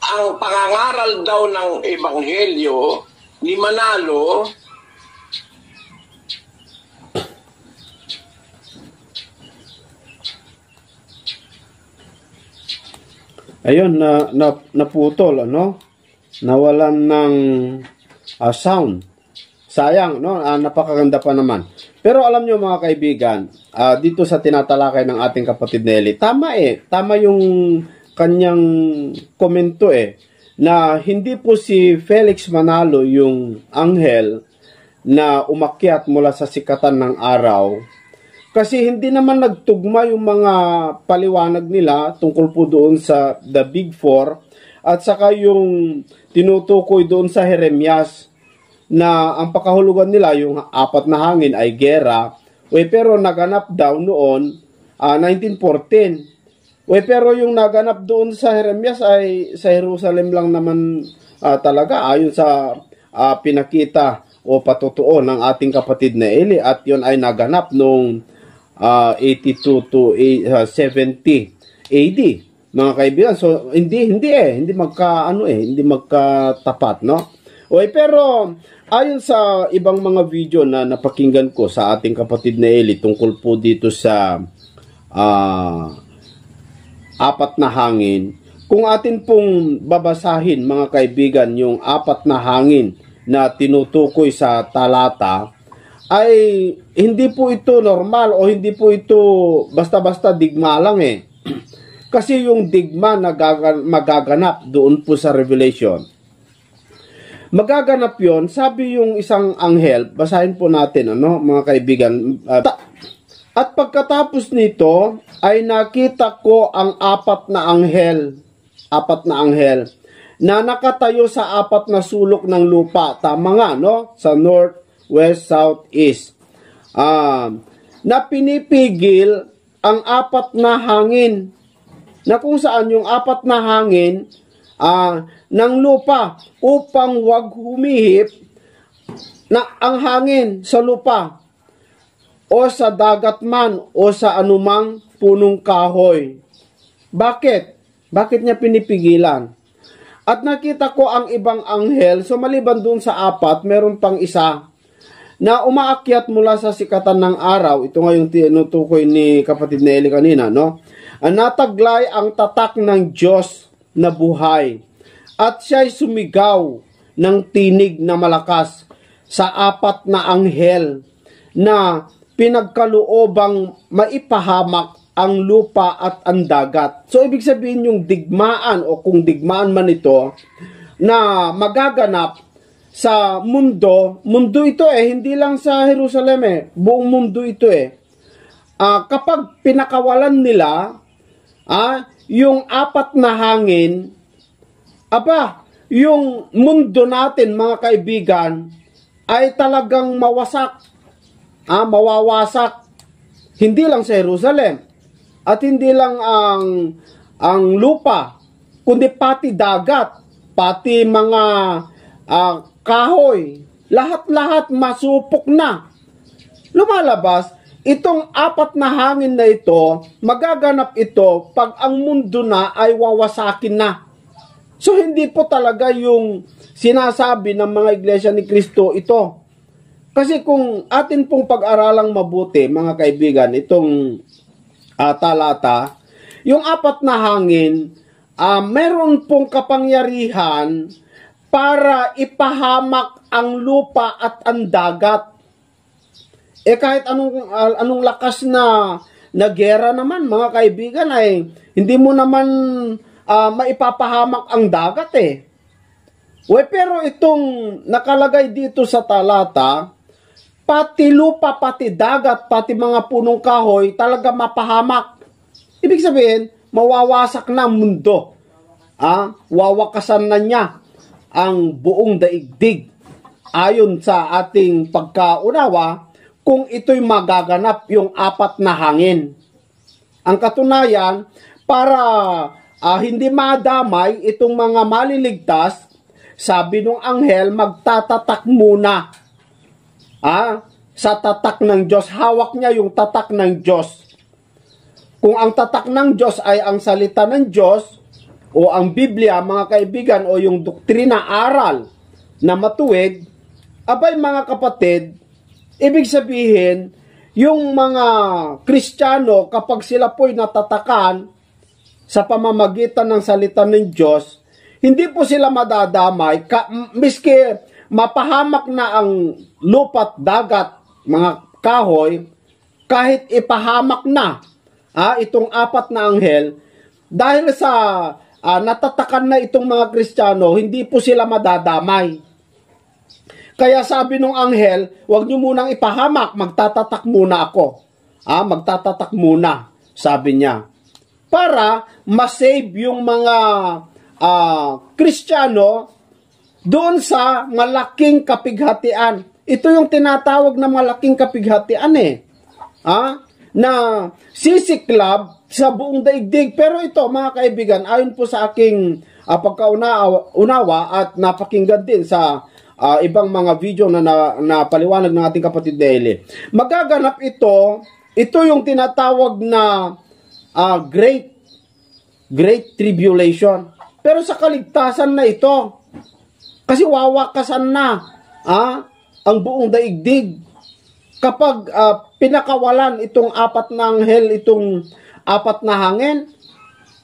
ang pangangaral daw ng Ebanghelyo ni Manalo ayun, naputol, ano? Nawalan ng sound. Sayang, no? Napakaganda pa naman. Pero alam nyo mga kaibigan, dito sa tinatalakay ng ating kapatid Nelly, tama tama yung kanyang komento na hindi po si Felix Manalo yung anghel na umakyat mula sa sikatan ng araw. Kasi hindi naman nagtugma yung mga paliwanag nila tungkol po doon sa The Big Four at saka yung tinutukoy doon sa Jeremias na ang pakahulugan nila yung 4 na hangin ay gera. Pero naganap daw noon 1914. Pero yung naganap doon sa Jeremias ay sa Jerusalem lang naman talaga ayon sa pinakita o patutuo ng ating kapatid na Eli, at yun ay naganap noong 82 to 70 AD mga kaibigan. So hindi magkatapat, no? Pero ayon sa ibang mga video na napakinggan ko sa ating kapatid na Eli tungkol po dito sa 4 na hangin, kung atin pong babasahin mga kaibigan yung 4 na hangin na tinutukoy sa talata, ay hindi po ito normal o hindi po ito basta-basta digma lang kasi yung digma magaganap doon po sa Revelation. Magaganap yon, sabi yung isang anghel, basahin po natin mga kaibigan. At pagkatapos nito ay nakita ko ang 4 na anghel na nakatayo sa 4 na sulok ng lupa. Tama nga, no? Sa north, west, south, east. Na pinipigil ang 4 na hangin. Na kung saan yung 4 na hangin ng lupa upang wag humihip na ang hangin sa lupa o sa dagat man o sa anumang punong kahoy. Bakit? Bakit niya pinipigilan? At nakita ko ang ibang anghel, so maliban dun sa 4, meron pang isa na umaakyat mula sa sikatan ng araw. Ito nga yung tinutukoy ni kapatid na Eli kanina, no? Nataglay ang tatak ng Diyos na buhay. At siya'y sumigaw ng tinig na malakas sa 4 na anghel na pinagkaloobang maipahamak ang lupa at ang dagat. So, ibig sabihin yung digmaan o kung digmaan man ito na magaganap sa mundo ito hindi lang sa Jerusalem buong mundo ito kapag pinakawalan nila, yung apat na hangin, yung mundo natin mga kaibigan ay talagang mawasak, mawawasak. Hindi lang sa Jerusalem at hindi lang ang lupa, kundi pati dagat, pati mga kahoy, lahat-lahat masupok na. Lumalabas, itong apat na hangin na ito, magaganap ito pag ang mundo na ay wawasakin na. So hindi po talaga yung sinasabi ng mga iglesia ni Kristo ito. Kasi kung atin pong pag-aralang mabuti, mga kaibigan, itong talata, yung apat na hangin, meron pong kapangyarihan para ipahamak ang lupa at ang dagat. Kahit anong lakas na gera naman, mga kaibigan, ay hindi mo naman maipapahamak ang dagat pero itong nakalagay dito sa talata, pati lupa, pati dagat, pati mga punong kahoy, talaga mapahamak. Ibig sabihin, mawawasak na ang mundo. Wawakasan na niya ang buong daigdig. Ayon sa ating pagkaunawa, kung ito'y magaganap yung apat na hangin. Ang katunayan, para hindi madamay itong mga maliligtas, sabi nung anghel, magtatatak muna. Sa tatak ng Diyos, hawak niya yung tatak ng Diyos. Kung ang tatak ng Diyos ay ang salita ng Diyos, o ang Biblia, mga kaibigan, o yung doktrina, aral na matuwid, mga kapatid, ibig sabihin, yung mga Kristiyano, kapag sila po'y natatakan sa pamamagitan ng salita ng Diyos, hindi po sila madadamay, miski mapahamak na ang lupa't dagat, mga kahoy, kahit ipahamak na itong apat na anghel, dahil sa natatakan na itong mga Kristiyano, hindi po sila madadamay. Kaya sabi nung anghel, huwag nyo munang ipahamak, magtatatak muna ako. Magtatatak muna, sabi niya. Para masave yung mga Kristiyano doon sa malaking kapighatian. Ito yung tinatawag na malaking kapighatian na sisiklab sa buong daigdig. Pero ito, mga kaibigan, ayon po sa aking pagkaunawa at napakinggan din sa ibang mga video na napaliwanag ng ating kapatid Eli, magaganap ito yung tinatawag na Great Tribulation. Pero sa kaligtasan na ito, kasi wawakasan na ang buong daigdig. Kapag pinakawalan itong apat na anghel, itong apat na hangin,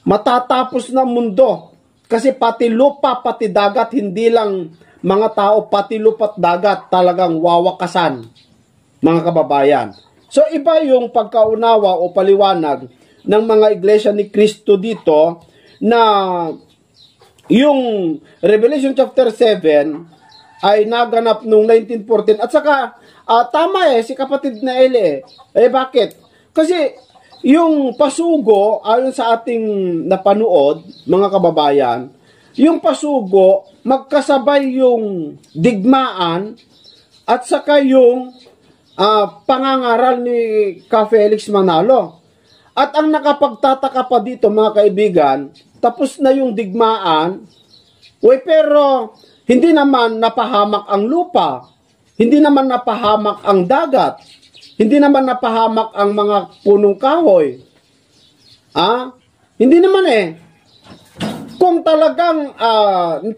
matatapos na mundo. Kasi pati lupa, pati dagat, hindi lang mga tao, pati lupa at dagat, talagang wawakasan, mga kababayan. So iba yung pagkaunawa o paliwanag ng mga iglesia ni Kristo dito, na yung Revelation chapter 7 ay naganap noong 1914. At saka, tama si kapatid na Eli. Bakit? Kasi, yung pasugo, ayon sa ating napanood, mga kababayan, yung pasugo, magkasabay yung digmaan, at saka yung pangangaral ni Ka Felix Manalo. At ang nakapagtataka pa dito, mga kaibigan, tapos na yung digmaan, pero hindi naman napahamak ang lupa, hindi naman napahamak ang dagat, hindi naman napahamak ang mga punong kahoy. Hindi naman Kung talagang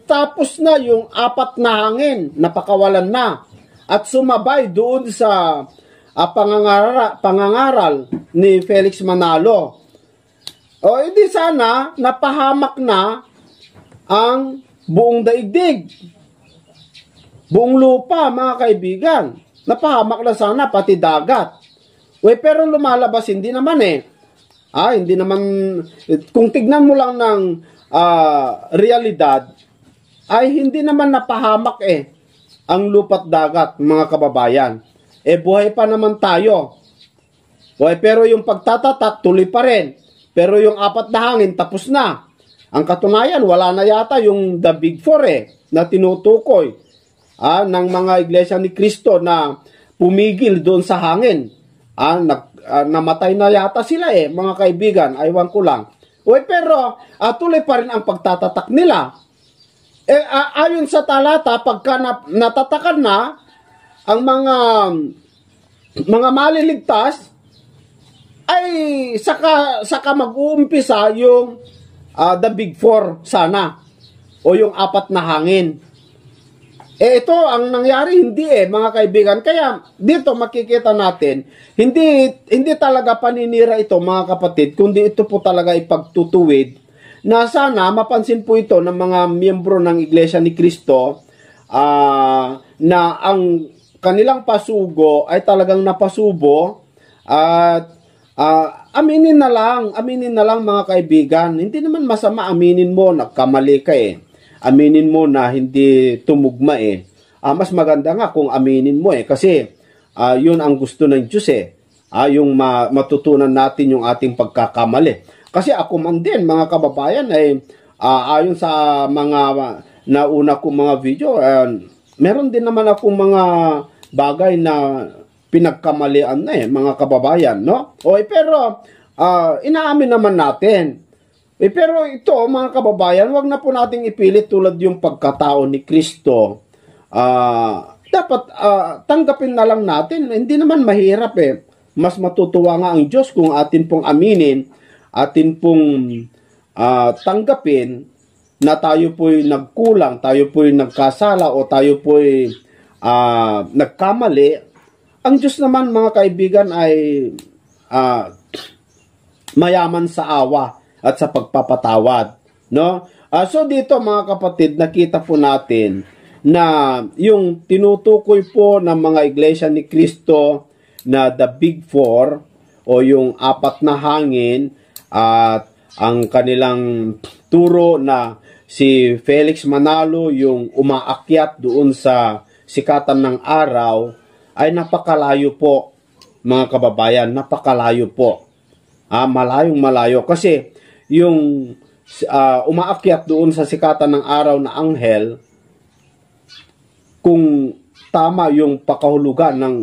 tapos na yung apat na hangin, napakawalan na, at sumabay doon sa pangangaral ni Felix Manalo, hindi sana napahamak na ang buong daigdig, buong lupa, mga kaibigan. Napahamak na sana pati dagat. Pero lumalabas, hindi naman hindi naman, kung tignan mo lang ng realidad, ay hindi naman napahamak ang lupa't dagat, mga kababayan. Buhay pa naman tayo. Pero yung pagtatatak, tuloy pa rin. Pero yung apat na hangin, tapos na. Ang katunayan, wala na yata yung the big four na tinutukoy ng mga iglesia ni Cristo na pumigil doon sa hangin. Namatay na yata sila mga kaibigan, aywan ko lang. Pero tuloy pa rin ang pagtatatak nila. Ayon sa talata, pagka natatakan na ang mga maliligtas, ay saka mag-uumpisa yung the big four sana, o yung apat na hangin. Ito ang nangyari, hindi mga kaibigan. Kaya dito makikita natin, hindi talaga paninira ito mga kapatid, kundi ito po talaga ipagtutuwid na sana mapansin po ito ng mga miyembro ng Iglesia ni Cristo na ang kanilang pasugo ay talagang napasubo at aminin na lang mga kaibigan. Hindi naman masama aminin mo nagkamali ka aminin mo na hindi tumugma mas maganda nga kung aminin mo kasi yun ang gusto ng Diyos yung matutunan natin yung ating pagkakamali. Kasi ako man din mga kababayan ayon sa mga nauna kong mga video, meron din naman akong mga bagay na pinagkamalian na mga kababayan, no? Pero inaamin naman natin. Pero ito mga kababayan, wag na po nating ipilit tulad yung pagkatao ni Kristo. Dapat tanggapin na lang natin. Hindi naman mahirap Mas matutuwa nga ang Diyos kung atin pong aminin, atin pong tanggapin na tayo po'y nagkulang, tayo po'y nagkasala o tayo po'y nagkamali. Ang Diyos naman mga kaibigan ay mayaman sa awa at sa pagpapatawad, no? So dito mga kapatid, nakita po natin na yung tinutukoy po ng mga iglesia ni Cristo na the big four o yung apat na hangin at ang kanilang turo na si Felix Manalo yung umaakyat doon sa sikatan ng araw ay napakalayo po mga kababayan, napakalayo po. Malayong malayo kasi yung umaakyat doon sa sikatan ng araw na anghel, kung tama yung pakahulugan ng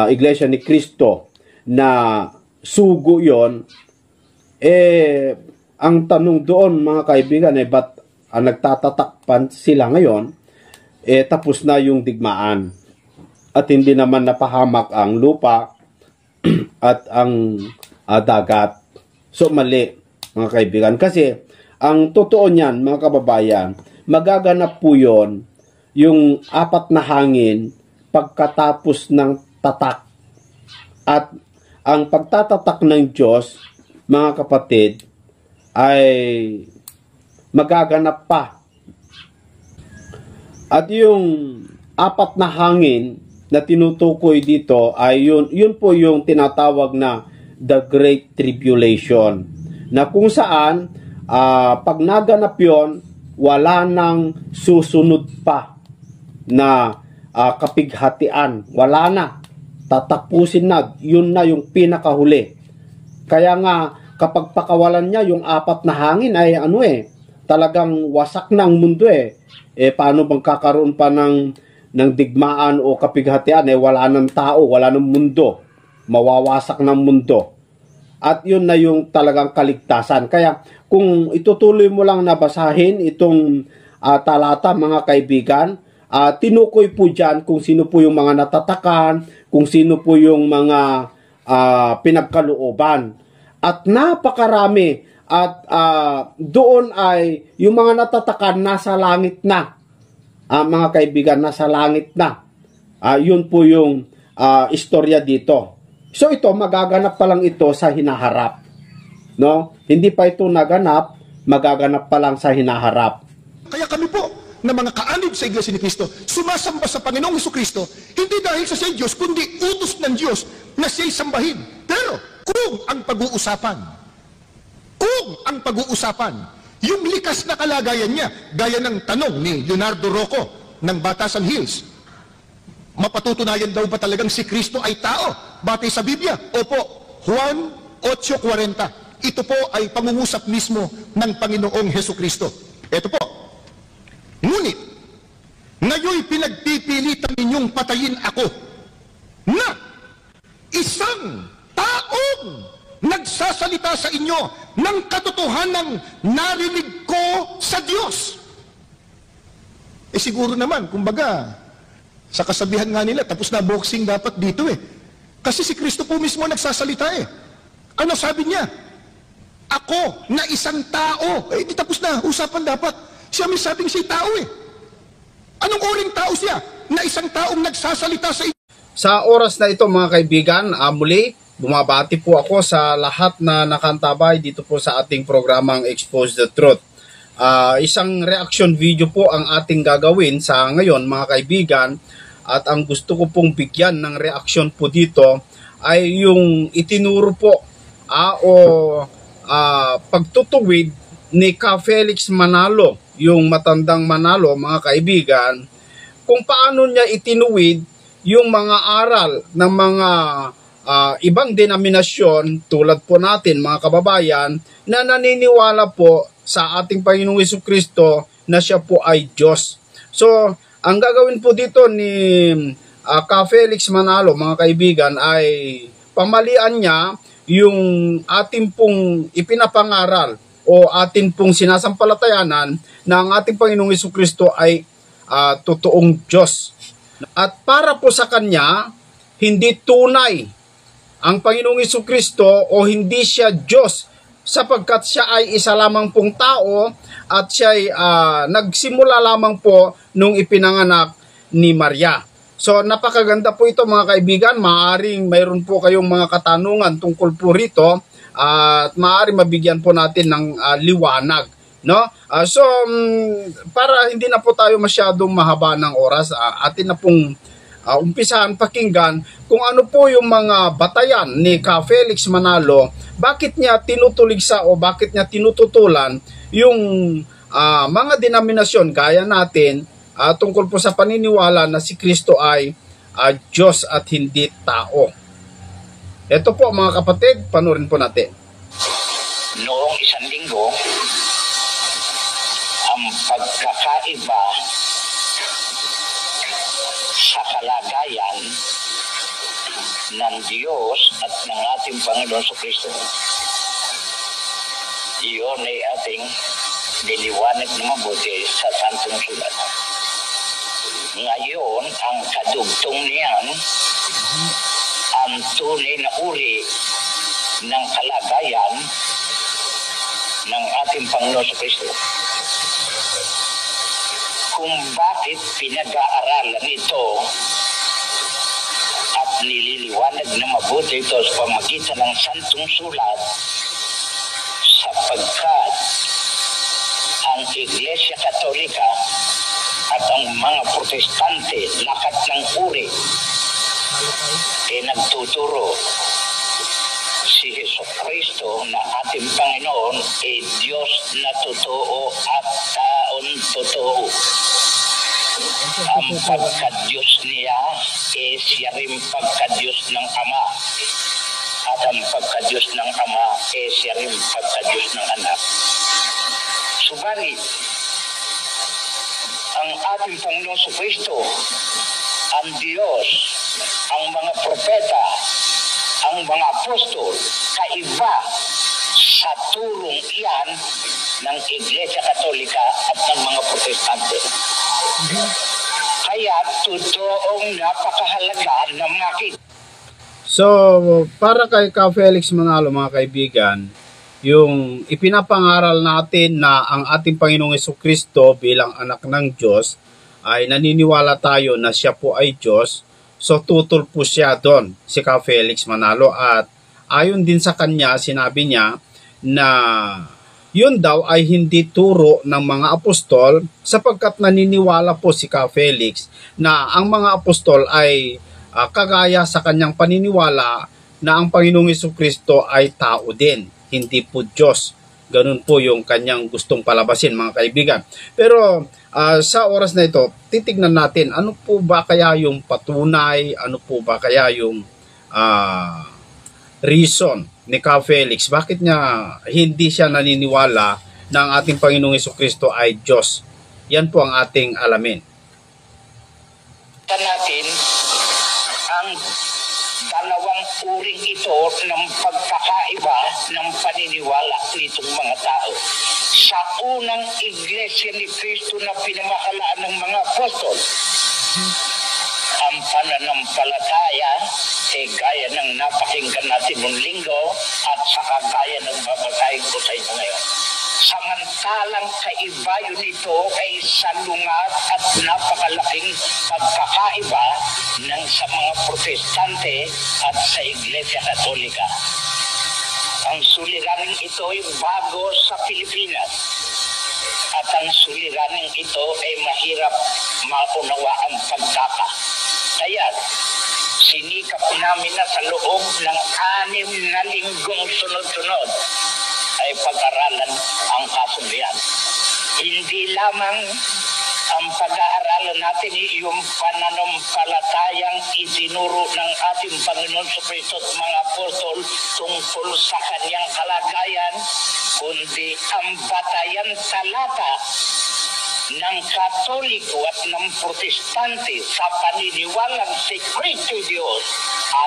Iglesia ni Cristo na sugo yon, ang tanong doon mga kaibigan ba't nagtatatakpan sila ngayon, tapos na yung digmaan at hindi naman napahamak ang lupa at ang dagat. So mali mga kaibigan, kasi ang totoo niyan mga kababayan, magaganap po yon yung apat na hangin pagkatapos ng tatak. At ang pagtatatak ng Diyos mga kapatid ay magaganap pa. At yung apat na hangin na tinutukoy dito ay yun po yung tinatawag na the Great Tribulation, na kung saan pag naganap yon, wala nang susunod pa na kapighatian. Wala na. Tatapusin na. Yun na yung pinakahuli. Kaya nga, kapag pakawalan niya yung apat na hangin ay talagang wasak na ang mundo paano bang kakaroon pa ng digmaan o kapighatian wala ng tao, wala ng mundo. Mawawasak ng mundo. At yun na yung talagang kaligtasan. Kaya kung itutuloy mo lang nabasahin itong talata mga kaibigan, tinukoy po dyan kung sino po yung mga natatakan, kung sino po yung mga pinagkalooban. At napakarami. At doon ay yung mga natatakan nasa langit na. Mga kaibigan, nasa langit na. Yun po yung istorya dito. So ito, magaganap pa lang ito sa hinaharap. No? Hindi pa ito naganap, magaganap pa lang sa hinaharap. Kaya kami po, na mga kaanib sa Iglesia ni Cristo, sumasamba sa Panginoong Jesucristo, hindi dahil sa siya Diyos, kundi utos ng Diyos na siya'y sambahin. Pero kung ang pag-uusapan, yung likas na kalagayan niya, gaya ng tanong ni Leonardo Rocco ng Batasan Hills, mapatutunayan daw ba talagang si Kristo ay tao? Batay sa Biblia? Opo, Juan 8:40. ito po ay pangungusap mismo ng Panginoong Hesukristo. Ito po, ngunit, ngayon pinagpipilitan ninyong patayin ako na isang taong nagsasalita sa inyo ng katotohanang narinig ko sa Diyos. Siguro naman, kumbaga, sa kasabihan nga nila, tapos na boxing dapat dito Kasi si Kristo po mismo nagsasalita Ano sabi niya? Ako na isang tao. Di tapos na, usapan dapat. Siya may sabing siya tao Anong uring tao siya? Na isang taong nagsasalita sa inyo. Sa oras na ito mga kaibigan, muli, bumabati po ako sa lahat na nakantabay dito po sa ating programang Expose the Truth. Isang reaction video po ang ating gagawin sa ngayon mga kaibigan, at ang gusto ko pong bigyan ng reaction po dito ay yung itinuro po pagtutuwid ni Ka Felix Manalo, yung matandang Manalo mga kaibigan, kung paano niya itinuwid yung mga aral ng mga ibang denominasyon tulad po natin mga kababayan na naniniwala po sa ating Panginoong Jesucristo na siya po ay Diyos. So, ang gagawin po dito ni Ka Felix Manalo mga kaibigan ay pamalian niya yung ating pong ipinapangaral o ating pong sinasampalatayanan na ang ating Panginoong Jesucristo ay totoong Diyos. At para po sa kanya, hindi tunay ang Panginoong Jesucristo o hindi siya Diyos sapagkat siya ay isa lamang pong tao at siya ay nagsimula lamang po nung ipinanganak ni Maria. So napakaganda po ito mga kaibigan, maaaring mayroon po kayong mga katanungan tungkol po rito at maaaring mabigyan po natin ng liwanag. No? Para hindi na po tayo masyadong mahaba ng oras, atin na pong umpisahan pakinggan kung ano po yung mga batayan ni Ka Felix Manalo, bakit niya tinutuligsa o bakit niya tinututulan yung mga denominasyon gaya natin tungkol po sa paniniwala na si Kristo ay Diyos at hindi tao. Ito po mga kapatid, panoorin po natin. Noong isang linggo, ang pagkakaiba sa kalagayan ng Diyos at ng ating Panginoon sa Kristo. Iyon ay ating niliwanag na mabuti sa Santong Sulat. Ngayon, ang kadugtong niyan, ang tunay na uri ng kalagayan ng ating Panginoon sa Kristo. Kung bakit pinag-aaralan ito at nililiwanag na mabuti ito sa pamagitan ng Santong Sulat, sapagkat ang Iglesia Katolika at ang mga Protestante lakat ng uri nagtuturo si Jesucristo na ating Panginoon ay Diyos na totoo at taon totoo. Ang pagka-Diyos niya ay siya rin pagka-Diyos ng Ama. At ang pagka-Diyos ng Ama ay siya rin pagka-Diyos ng Anak. Subalit, ang ating Panginoon sa Kristo, ang Diyos, ang mga propeta, ang mga apostol, kaiba sa turong iyan ng Iglesia Katolika at ng mga Protestante. Kaya totoong napakahalaga na makita. So, para kay Ka Felix Manalo mga kaibigan, yung ipinapangaral natin na ang ating Panginoong Jesucristo bilang anak ng Diyos ay naniniwala tayo na siya po ay Diyos. So tutol po siya doon, si Ka Felix Manalo, at ayon din sa kanya, sinabi niya na yun daw ay hindi turo ng mga apostol sapagkat naniniwala po si Ka Felix na ang mga apostol ay kagaya sa kanyang paniniwala na ang Panginoong Jesucristo ay tao din, hindi po Diyos. Ganun po yung kanyang gustong palabasin mga kaibigan. Pero sa oras na ito, titignan natin ano po ba kaya yung patunay, ano po ba kaya yung reason ni Ka Felix, bakit niya hindi siya naniniwala na ang ating Panginoong Hesukristo ay Diyos? Yan po ang ating alamin. Natin ang dalawang uring ito ng pagkakaiba ng paniniwala nitong mga tao. Sa unang iglesia ni Kristo na pinamahalaan ng mga apostol, ang pananampalataya gaya ng napakinggan natin noong linggo at saka gaya ng babasahin ko sa inyo ngayon. Samantalang kaiba yun ito ay salungat at napakalaking pagkakaiba ng sa mga protestante at sa Iglesia Katolika. Ang suliraning ito ay bago sa Pilipinas at ang suliraning ito ay mahirap maunawa ang pagkaka. Kaya sinikap namin na sa loob ng 6 na linggong sunod-sunod ay pag-aralan ang kasundian. Hindi lamang ang pag-aaralan natin yung pananampalatayang itinuro ng ating Panginoon sa Kristo at mga apostol tungkol sa kanyang kalagayan, kundi ang batayan talata ng Katoliko at ng Protestante sa paniniwalang si Kristo Diyos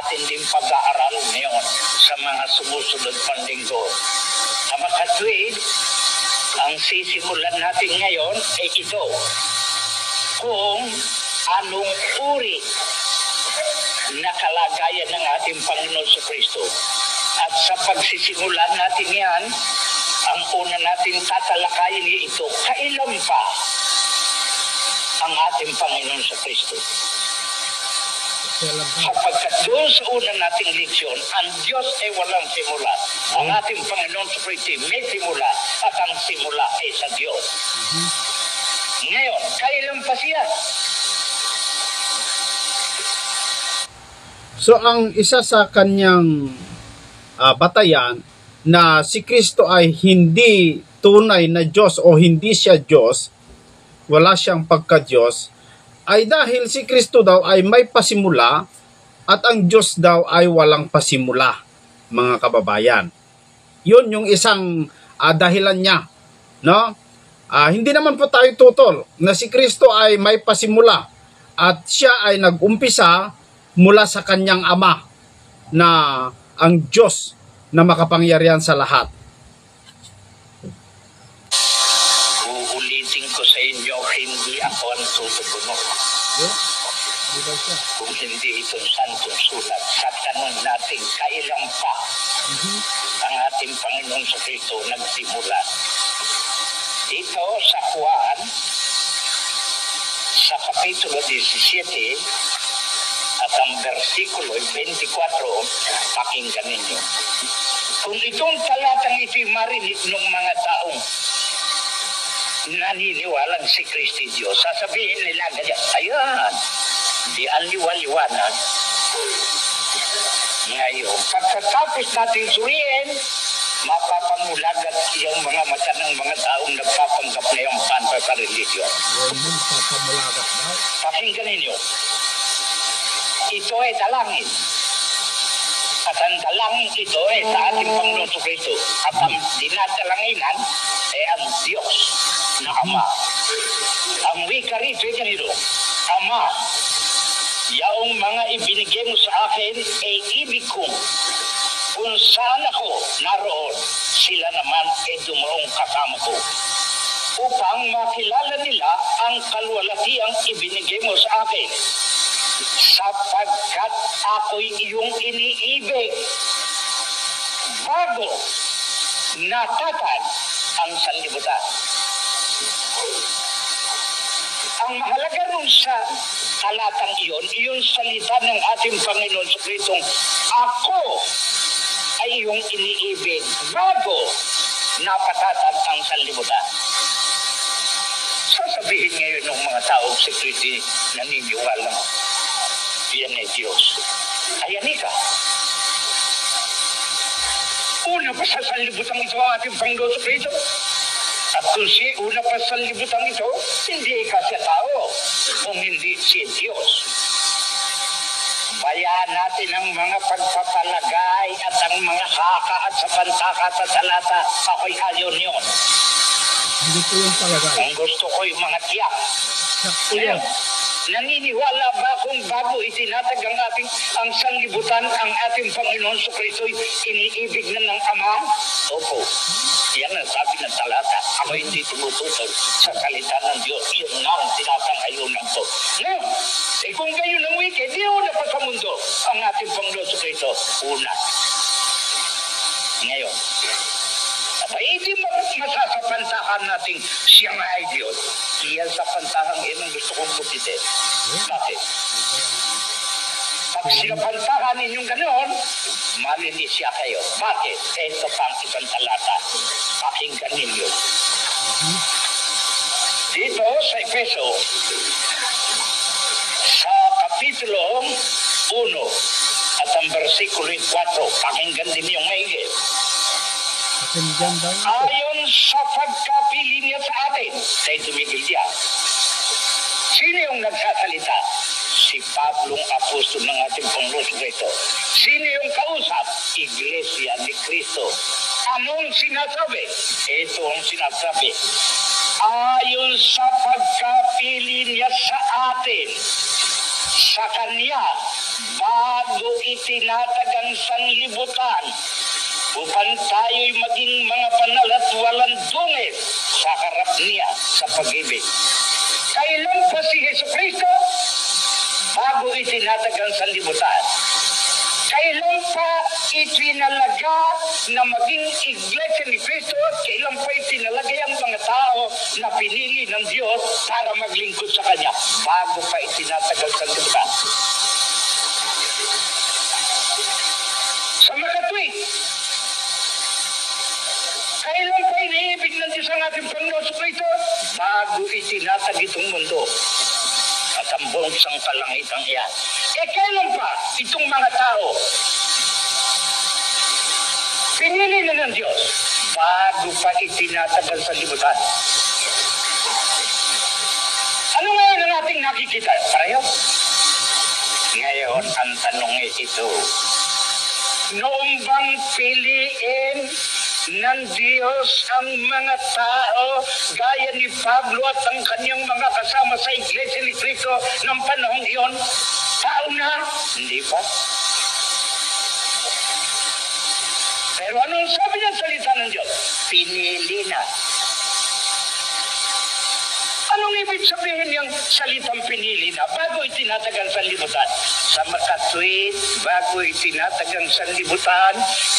atin din pag-aaral ngayon sa mga sumusunod pang linggo. Sa makatwid, ang sisimulan natin ngayon ay ito, kung anong uri na kalagayan ng ating Panginoon sa Kristo. At sa pagsisimulan natin yan, ang una natin tatalakayin ito, kailan pa ang ating Panginoon sa Kristo. Sapagkat doon sa una nating leksyon, ang Diyos ay walang simula. Ang ating Panginoon sa Kristo may simula at ang simula ay sa Diyos. Ngayon, kailan pa siya? So ang isa sa kanyang batayan na si Kristo ay hindi tunay na Diyos o hindi siya Diyos, wala siyang pagka-Diyos, ay dahil si Kristo daw ay may pasimula at ang Diyos daw ay walang pasimula, mga kababayan. Yun yung isang dahilan niya, no? Hindi naman po tayo tutol na si Kristo ay may pasimula at siya ay nag-umpisa mula sa kanyang Ama na ang Diyos na makapangyarihan sa lahat. Uulitin ko sa inyo, hindi ako ang tutugunok. Kung hindi itong santong sulat, sa tanong natin, kailan pa ang ating Panginoon sa Kristo nagsimula? Ito sa Juan, sa Kapitulo 17, at ang versikulo 24, pakinggan ninyo. Kung itong talatang ito'y marinig ng mga taong naniniwalang si Kristo Diyos, sasabihin nila ganyan, ayan, di ang liwaliwanag. Ngayon, pagkatapos natin suriin, mapapamulagat yung mga mata ng mga taong nagpapanggap na yung panpaparilisyon. Pakinggan ninyo. Ito ay dalangin. At ang dalangin ito ay sa ating Panginoon sa Kristo. At ang dinadalanginan ay ang Diyos na Ama. Ang wika rito ay ganito, Ama, yaong mga ibinigay mo sa akin ay ibig kong kung saan ako naroon, sila naman ay dumurong kasama ko. Upang makilala nila ang kalwalhatiang ibinigay mo sa akin, sapagkat ako'y iyong iniibig bago natatag ang sanlibutan. Ang mahalaga rin sa talatang iyon, iyong salita ng ating Panginoon sa Kristong, ako ay iyong iniibig bago napatatag ang sanlibutan. Sasabihin ngayon ng mga taong si Kristo naniniwalang yan ay Diyos. Ayan ka. Una pa sa sanlibutan ito ang ating Panginoon sa Kristo. At kung una pa sa sanlibutan ito, hindi ka siya tao kung hindi siya Diyos. Bayaan natin ang mga pagpapalagay at ang mga haka at sa pantaka at talata. Ako'y ayaw niyon. Hindi po yung palagay. Ang gusto ko yung mga tiyak. Ngayon, naniniwala ba kung bago itinatag ang sanlibutan, ang ating Panginoon Kristo'y iniibig na ng Ama? Opo. Yan ang sabi ng talata. Ako hindi tumututol sa salita ng Diyos. Yun nga ang tinatangayunan ko. No? Kung kayo ng wicked, di una pa sa mundo ang ating Panginoon Kristo. Una. Ngayon, hindi masasapantahan natin siyang ay Diyos. Iyan sa pantahang yun ang gusto kong putite. Bakit? Pag sinapantahan ninyong ganoon, malinisya kayo. Bakit? Ito pang isang talata. Pakinggan ninyo. Dito sa Efeso, sa kapitulo 1 at ang versikulo 4, pakinggan din yung maigi. Ayon sa pagkapili niya sa atin, tayo tumigil diyan. Sino yung nagsasalita? Si Pablong apostol ng ating Panginoon Kristo. Sino yung kausap? Iglesia ni Kristo. Anong sinasabi? Ito ang sinasabi. Ayon sa pagkapili niya sa atin, sa Kanya, bago itinatag ang sanlibutan, upang tayo'y maging mga banal at walang dungis sa harap niya sa pag-ibig. Kailan pa si Jesucristo? Bago itinatag ang sanlibutan. Kailan pa itinalaga na maging iglesia ni Kristo at kailan pa itinalagay ang mga tao na pinili ng Diyos para maglingkod sa Kanya? Bago pa itinatag ang sanlibutan. Sa makatwid, kailan pa iniibig ng Diyos ang ating Panginoon Kristo? Bago itinatag itong mundo at ang buong sangkalangitang iyan. Kailan pa itong mga tao pinili na ng Diyos? Bago pa itinatag ang sanlibutan. Ano ngayon ang ating nakikita? Pareho? Ngayon, ang tanong ito, noong bang piliin ng Diyos ang mga tao gaya ni Pablo at ang kanyang mga kasama sa Iglesia ni Cristo ng panahong iyon? Tao na? Hindi pa. Pero anong sabi ng salita ng Diyos? Pinili na. Anong ibig sabihin yung salitang pinili na? Bago itinatag ang sanlibutan. Sa makatwid, bago itinatag ang sanlibutan,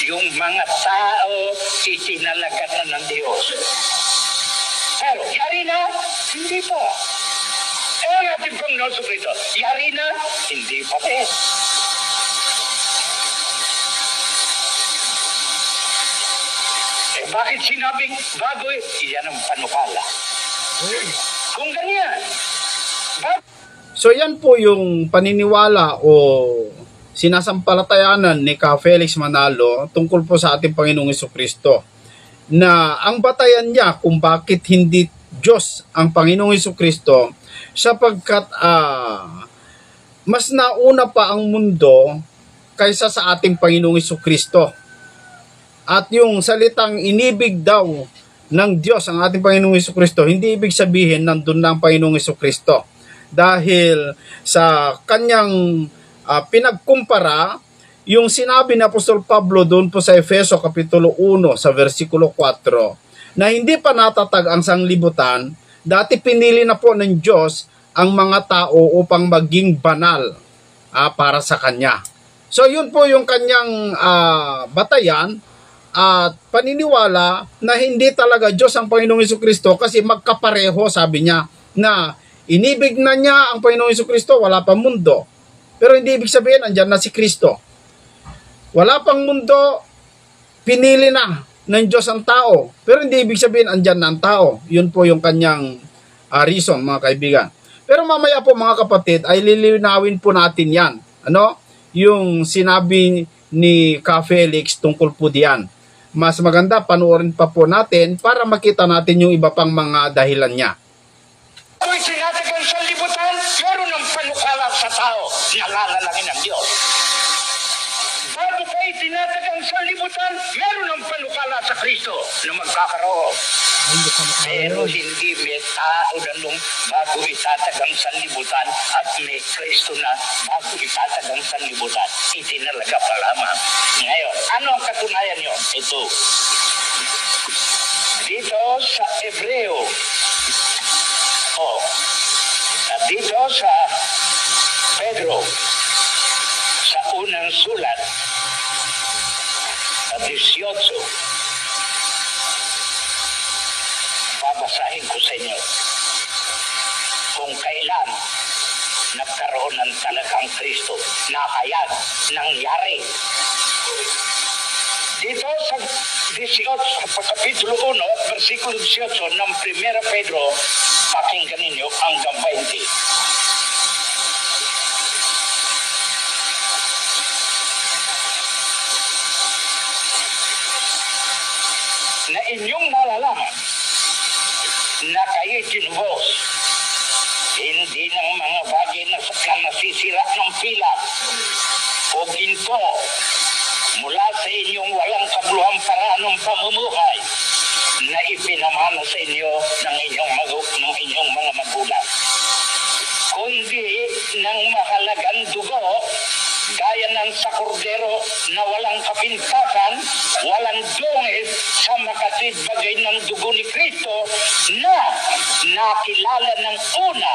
yung mga tao itinalaga na ng Diyos. Pero, yari na? Hindi pa. Ang ating Panginoon Kristo, yari na? Hindi pa din. Bakit sinabing bago? Iyan ang panukala. Kung ganyan. So yan po yung paniniwala o sinasampalatayanan ni Ka Felix Manalo tungkol po sa ating Panginoong Jesucristo, na ang batayan niya kung bakit hindi Diyos ang Panginoong Jesucristo, sapagkat mas nauna pa ang mundo kaysa sa ating Panginoong Jesucristo. At yung salitang inibig daw ng Diyos ang ating Panginoong Jesucristo, hindi ibig sabihin nandun na ang Panginoong Jesucristo. Dahil sa kanyang pinagkumpara, yung sinabi ni Apostol Pablo doon po sa Efeso Kapitulo 1 sa versikulo 4, na hindi pa natatag ang sanglibutan, dati pinili na po ng Diyos ang mga tao upang maging banal para sa Kanya. So yun po yung kanyang batayan at paniniwala na hindi talaga Diyos ang Panginoong Jesucristo, kasi magkapareho, sabi niya, na inibig na niya ang Panginoong Jesucristo, wala pang mundo. Pero hindi ibig sabihin, andyan na si Kristo. Wala pang mundo, pinili na ng Diyos ang tao. Pero hindi ibig sabihin, andyan na ang tao. Yun po yung kanyang reason, mga kaibigan. Pero mamaya po, mga kapatid, ay lilinawin po natin yan. Ano? Yung sinabi ni Ka Felix tungkol po diyan. Mas maganda, panoorin pa po natin para makita natin yung iba pang mga dahilan niya. Ako'y itinatag ang sanlibutan, meron ng panukala sa tao na lalalangin ng Diyos. Bago pa itinatag ang sanlibutan, meron ng panukala sa Kristo na magkakaroon. Pero hindi may tao na nung bago itatag ang sanlibutan at may Kristo na bago itatag ang sanlibutan. Itinalaga pa lamang. Ngayon, ano ang katunayan nyo? Ito. Dito sa Hebreo, dito sa Pedro, sa unang sulat, sa 18, babasahin ko sa inyo kung kailan nagkaroon ng talagang Kristo na kaya nangyari. Dito sa 18, kapitulo 1, versikulo 18 ng 1 Pedro, pakinggan ninyo hanggang 20. Na inyong nalalaman na kayo'y tinubos, hindi ng mga bagay na nasisira ng pilak o ginto mula sa inyong walang kabuluhang paraan ng pamumuhay na ipinamana sa inyo ng inyong mga magulang, kundi ng mahalagang dugo gaya ng sa kordero na walang kapintasan, walang dungis sa makatwid bagay ng dugo ni Kristo na nakilala ng una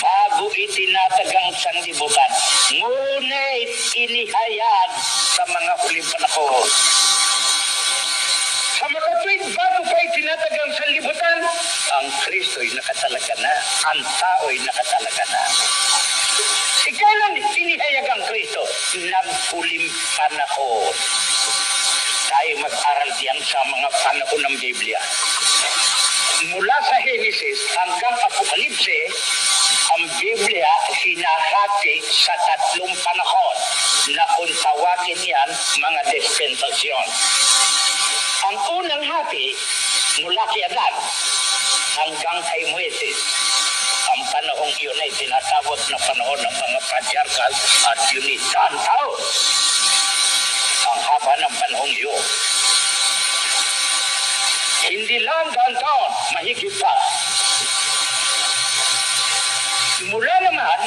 bago itinatag ang sanlibutan, ngunit inihayag sa mga huling panahon. Sa makatwid bago pa itinatag ang sanlibutan, ang Kristo'y nakatalaga na, ang tao'y nakatalaga na. Kailan inihayag ang Kristo? Naghuling panahon. Tayo mag-aral diyan sa mga panahon ng Biblia. Mula sa Genesis hanggang Apokalipse, ang Biblia hinahati sa 3 panahon na kung tawagin yan mga dispensasyon. Ang unang hati mula kay Adan hanggang kay Moises. Ang panahong iyon ay tinatawag na panahon ng mga patriarkal at yun daang taon. Ang haba ng panahong iyon. Hindi lang daang taon, mahigit pa. Mula naman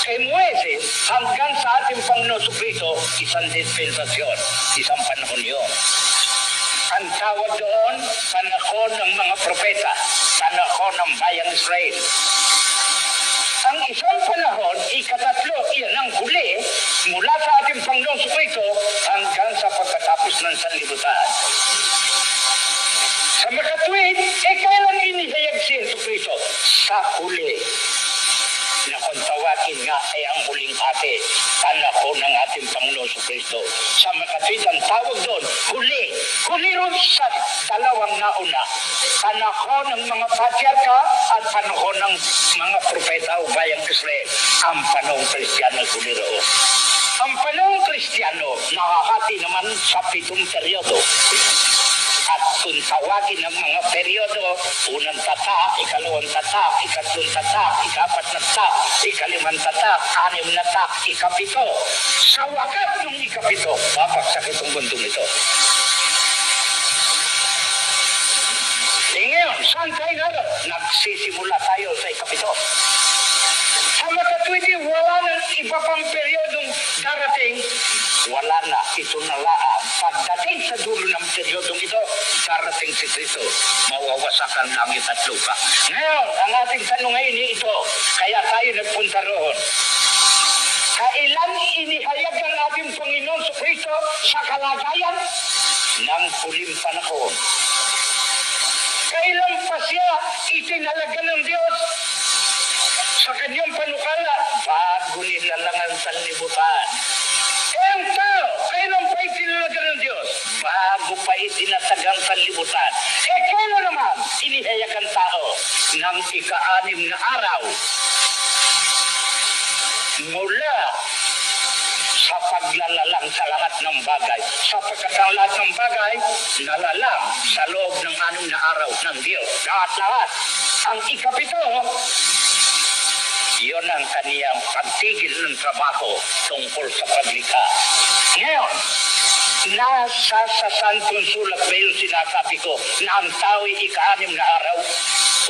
kay Moises hanggang sa ating Panginoon Jesucristo, isang dispensasyon, isang panahon iyon. Ang tawag doon, panahon ng mga propeta, panahon ng bayang Israel. Ang isang panahon, ikatatlo, iyan ang huli, mula sa ating Panginoon Jesucristo hanggang sa pagkatapos ng sanlibutan. Sa makatwid, kailan inihayag si Jesucristo? Sa huli. Na kung tawagin nga ay ang huling ate, panahon ng ating Panginoon Jesucristo. Sa makatwid, ang tawag doon, huli. Huli ron sa dalawang nauna. Panahon ng mga patriarka at panahon ng mga propeta o bayang Israel. Ang panahong Kristiyano huli roon. Ang panahong Kristiyano, nakahati naman sa 7 peryodo. At kung tawagin ng mga peryodo, unang tatak, ikalawang tatak, ikatlong tatak, ikapat na tatak, ikalimang tatak, 6 na tatak, ikapito. Sa wakat ng ikapito, babagsak itong mundong ito. Ngayon, saan tayo naroon? Nagsisimula tayo sa ikapito. Sa makatwid, wala nang iba pang peryodong darating. Wala na, ito na laang. Pagdating sa dulo ng peryodong ito, darating si Kristo. Mawawasak ang langit at lupa. Ngayon, ang ating tanong ngayon ito, kaya tayo nagpunta roon. Kailan inihayag ang ating Panginoon sa Kristo sa kalagayan ng huling panahon? Kailan pa siya itinalaga ng Diyos sa kanyang panukala bago nilalang ang sanlibutan? Ang tao, kailan pa itinalaga ng Diyos? Bago pa itinatag ang sanlibutan. Kailan naman inihayag ang tao ng ika-6 na araw? Mula sa paglalalang sa lahat ng bagay. Sapagkat ang lahat ng bagay, nalalang sa loob ng 6 na araw ng Diyos. Lahat-lahat. Ang ikapito, kaniyang pagtigil ng trabaho tungkol sa paglikha. Ngayon, nasa sa Santong Sulat ba yung sinasabi ko na ang tao'y ika-6 na araw?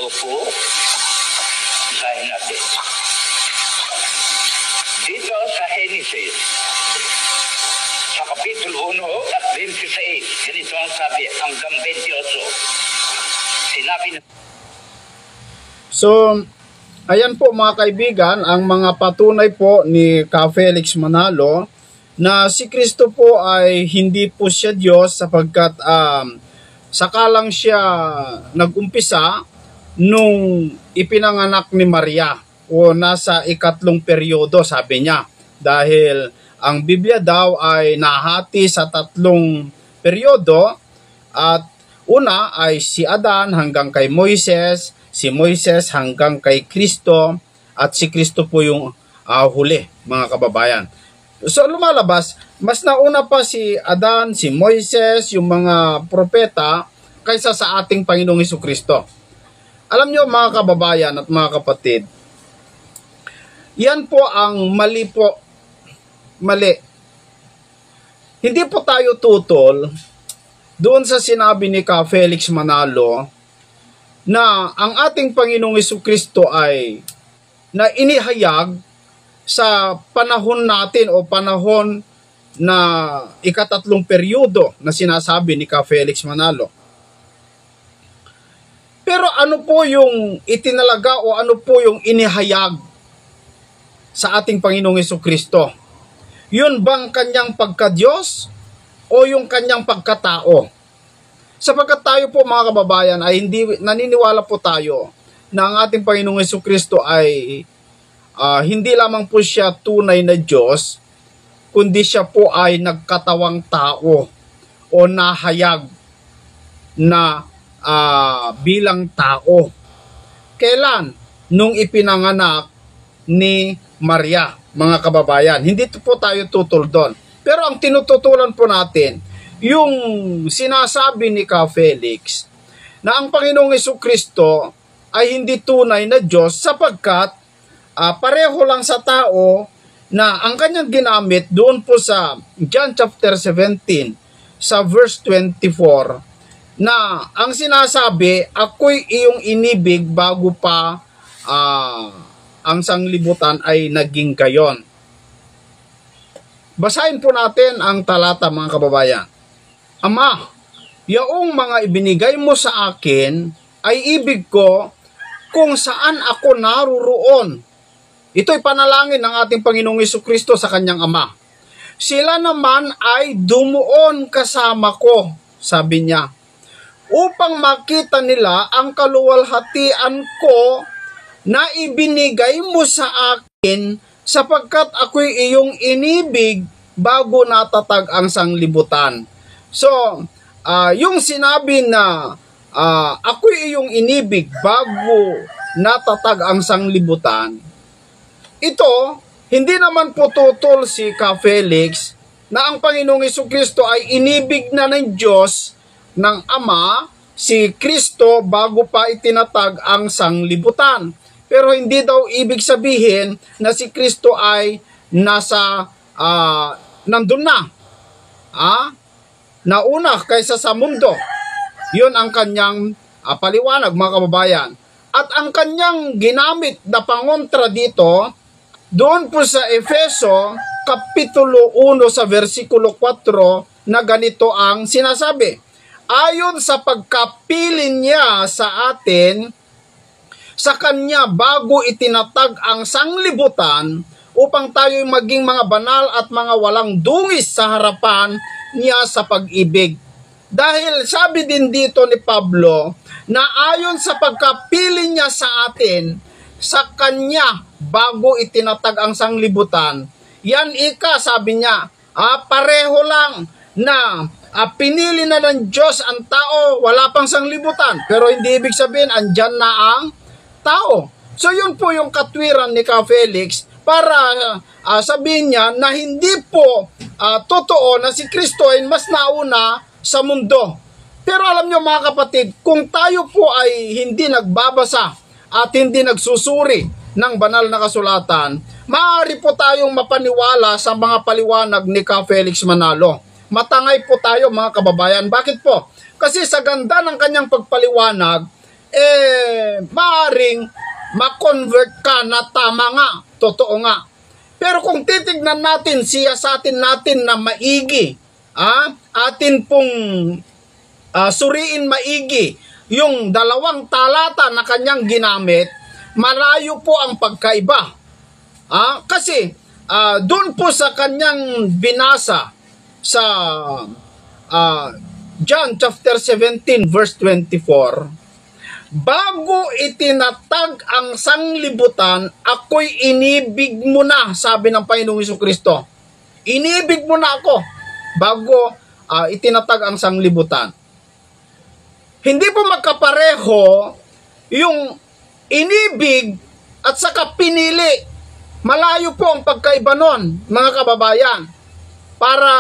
Opo. Basahin natin. Dito sa Genesis, sa Kapitulo 1 at 26, ganito ang sabi, hanggang 28. Sinabi na... So, ayan po mga kaibigan, ang mga patunay po ni Ka Felix Manalo na si Kristo po ay hindi po siya Diyos sapagkat sakalang siya nag-umpisa nung ipinanganak ni Maria o nasa ikatlong peryodo, sabi niya. Dahil ang Biblia daw ay nahati sa 3 peryodo at una ay si Adan hanggang kay Moises, si Moises hanggang kay Kristo at si Kristo po yung huli, mga kababayan. So lumalabas, mas nauna pa si Adan, si Moises, yung mga propeta kaysa sa ating Panginoong Hesukristo. Alam nyo mga kababayan at mga kapatid, yan po ang mali po. Mali. Hindi po tayo tutol doon sa sinabi ni Ka Felix Manalo na ang ating Panginoong Hesukristo ay na inihayag sa panahon natin o panahon na ika-3 peryodo na sinasabi ni Ka Felix Manalo. Pero ano po yung itinalaga o ano po yung inihayag sa ating Panginoong Hesukristo? Yun bang kanyang pagka-Diyos o yung kanyang pagkatao? Sapagkat tayo po mga kababayan ay hindi naniniwala po tayo na ang ating Panginoong Hesukristo ay hindi lamang po siya tunay na Diyos, kundi siya po ay nagkatawang tao o nahayag na bilang tao. Kailan? Nung ipinanganak ni Maria, mga kababayan. Hindi po tayo tutol doon. Pero ang tinututulan po natin, yung sinasabi ni Ka Felix na ang Panginoong Hesukristo ay hindi tunay na Diyos sapagkat pareho lang sa tao na ang kanyang ginamit doon po sa John chapter 17 sa verse 24 na ang sinasabi, ako'y iyong inibig bago pa ang sanglibutan ay naging gayon. Basahin po natin ang talata mga kababayan. Ama, yaong mga ibinigay mo sa akin ay ibig ko kung saan ako naruroon. Ito'y panalangin ng ating Panginoong Hesukristo sa kanyang Ama. Sila naman ay dumuon kasama ko, sabi niya, upang makita nila ang kaluwalhatian ko na ibinigay mo sa akin sapagkat ako'y iyong inibig bago natatag ang sanglibutan. So, yung sinabi na ako'y iyong inibig bago natatag ang sanglibutan, ito, hindi naman po tutol si Ka Felix na ang Panginoong Hesukristo ay inibig na ng Diyos ng Ama si Kristo bago pa itinatag ang sanglibutan. Pero hindi daw ibig sabihin na si Kristo ay nandun na. Nauna kaysa sa mundo. Yun ang kanyang paliwanag mga kababayan. At ang kanyang ginamit na pangontra dito, doon po sa Efeso, Kapitulo 1 sa versikulo 4 na ganito ang sinasabi. Ayon sa pagkapili niya sa atin, sa kanya bago itinatag ang sanglibutan upang tayo'y maging mga banal at mga walang dungis sa harapan niya sa pag-ibig. Dahil sabi din dito ni Pablo na ayon sa pagkapili niya sa atin, sa kanya bago itinatag ang sanglibutan. Yan sabi niya, pareho lang na pinili na ng Diyos ang tao, wala pang sanglibutan. Pero hindi ibig sabihin, andyan na ang tao. So yun po yung katwiran ni Ka Felix para sabihin niya na hindi po totoo na si Kristo ay mas nauna sa mundo. Pero alam nyo mga kapatid, kung tayo po ay hindi nagbabasa at hindi nagsusuri ng banal na kasulatan, maaari po tayong mapaniwala sa mga paliwanag ni Ka Felix Manalo. Matangay po tayo mga kababayan. Bakit po? Kasi sa ganda ng kanyang pagpaliwanag, maaaring ma-convert ka na tama nga, totoo nga. Pero kung titignan natin, siyasatin natin na maigi, atin pong suriin maigi yung 2 talata na kanyang ginamit, malayo po ang pagkaiba. Kasi doon po sa kanyang binasa sa John chapter 17 verse 24, bago itinatag ang sanglibutan, ako'y inibig mo na, sabi ng Panginoong Jesucristo. Inibig mo na ako bago itinatag ang sanglibutan. Hindi po magkapareho yung inibig at saka pinili. Malayo po ang pagkaiba nun, mga kababayan. Para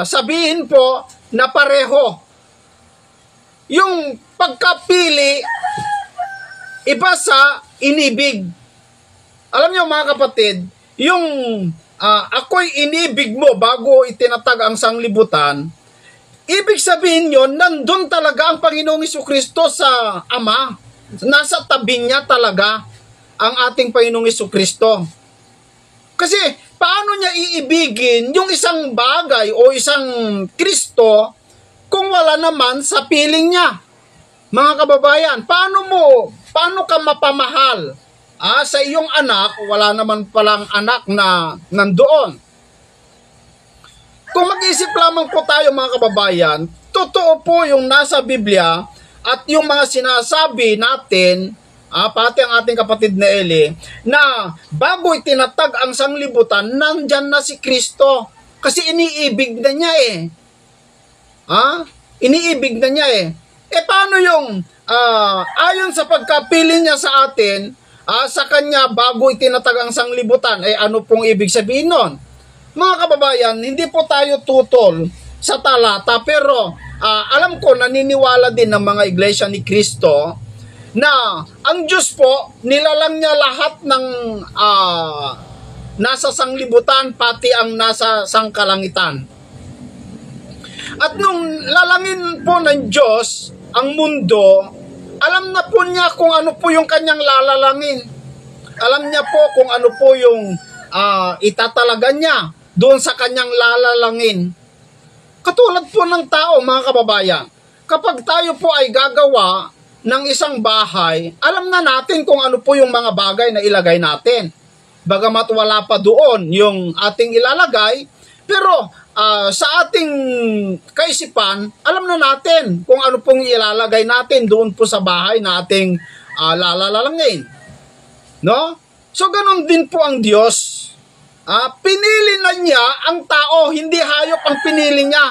sabihin po na pareho. Yung pagkapili, iba sa inibig. Alam niyo mga kapatid, yung ako'y inibig mo bago itinatag ang sanglibutan, ibig sabihin yon, nandun talaga ang Panginoong Jesucristo sa Ama. Nasa tabi niya talaga ang ating Panginoong Jesucristo. Kasi paano niya iibigin yung isang bagay o isang Kristo kung wala naman sa piling niya? Mga kababayan, paano ka mapamahal sa iyong anak, wala naman palang anak na nandoon? Kung mag-isip lamang po tayo mga kababayan, totoo po yung nasa Biblia at yung mga sinasabi natin, pati ang ating kapatid na Eli, na bago itinatag ang sanglibutan, nandyan na si Kristo. Kasi iniibig na niya Iniibig na niya paano yung, ayon sa pagkapili niya sa atin, sa kanya bago itinatag ang sanglibutan, ano pong ibig sabihin nun? Mga kababayan, hindi po tayo tutol sa talata, pero alam ko, naniniwala din ng mga iglesia ni Kristo na ang Diyos po, nilalang niya lahat ng nasa sanglibutan, pati ang nasa sangkalangitan. At nung lalangin po ng Diyos ang mundo, alam na po niya kung ano po yung kanyang lalalangin. Alam niya po kung ano po yung itatalaga niya doon sa kanyang lalalangin. Katulad po ng tao, mga kababayan, kapag tayo po ay gagawa ng isang bahay, alam na natin kung ano po yung mga bagay na ilagay natin. Bagamat wala pa doon yung ating ilalagay, pero sa ating kaisipan, alam na natin kung ano pong ilalagay natin doon po sa bahay na ating lalalangin. No? So, ganun din po ang Diyos. Pinili na niya ang tao, hindi hayop ang pinili niya.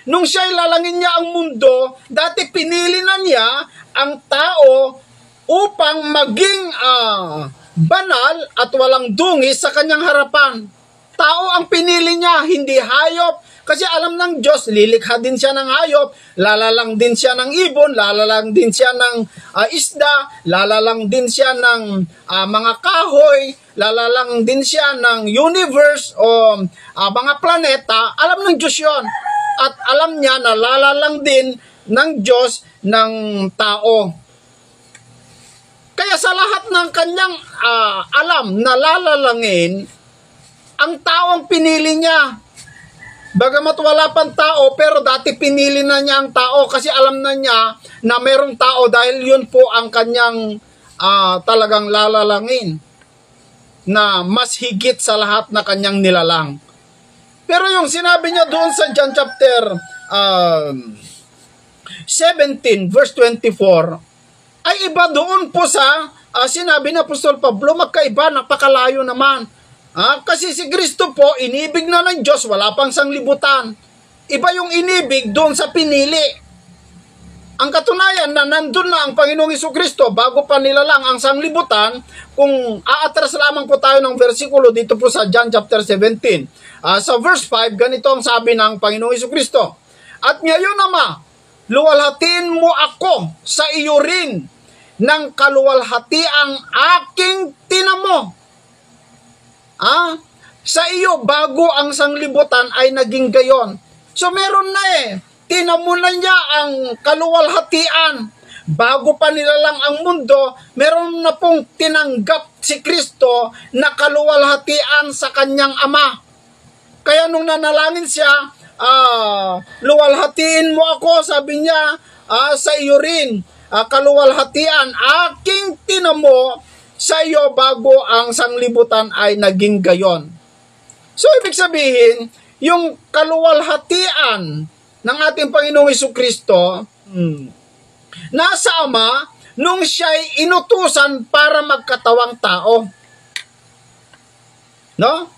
Nung siya ilalangin niya ang mundo, dati pinili na niya ang tao upang maging banal at walang dungis sa kanyang harapan. Tao ang pinili niya, hindi hayop. Kasi alam ng Diyos, lilikha din siya ng hayop, lalalang din siya ng ibon, lalalang din siya ng isda, lalalang din siya ng mga kahoy, lalalang din siya ng universe o mga planeta. Alam ng Diyos yun. At alam niya na lalalang din ng Diyos ng tao. Kaya sa lahat ng kanyang alam na lalalangin, ang tao ang pinili niya. Bagamat wala pang tao, pero dati pinili na niya ang tao kasi alam na niya na merong tao dahil yun po ang kanyang talagang lalalangin na mas higit sa lahat na kanyang nilalang. Pero yung sinabi niya doon sa John chapter 17 verse 24 ay iba doon po sa sinabi na Apostol Pablo, magkaiba, napakalayo naman. Kasi si Kristo po, inibig na ng Diyos, wala pang sanglibutan. Iba yung inibig doon sa pinili. Ang katunayan na nandun na ang Panginoong Jesucristo bago pa nilalang ang sanglibutan, kung aatras lamang po tayo ng versikulo dito po sa John chapter 17. Sa verse 5, ganito ang sabi ng Panginoong Jesucristo. At ngayon, Ama, luwalhatiin mo ako sa iyo rin ng kaluwalhatiang aking Sa iyo bago ang sanglibutan ay naging gayon. So meron na tinamunan niya ang kaluwalhatian. Bago pa nilalang ang mundo, meron na pong tinanggap si Kristo na kaluwalhatian sa kanyang Ama. Kaya nung nanalangin siya, luwalhatiin mo ako, sabi niya, sa iyo rin, kaluwalhatian, aking tinamo sa iyo bago ang sanglibutan ay naging gayon. So, ibig sabihin, yung kaluwalhatian ng ating Panginoong Jesucristo, nasa Ama, nung siya'y inutusan para magkatawang tao. No?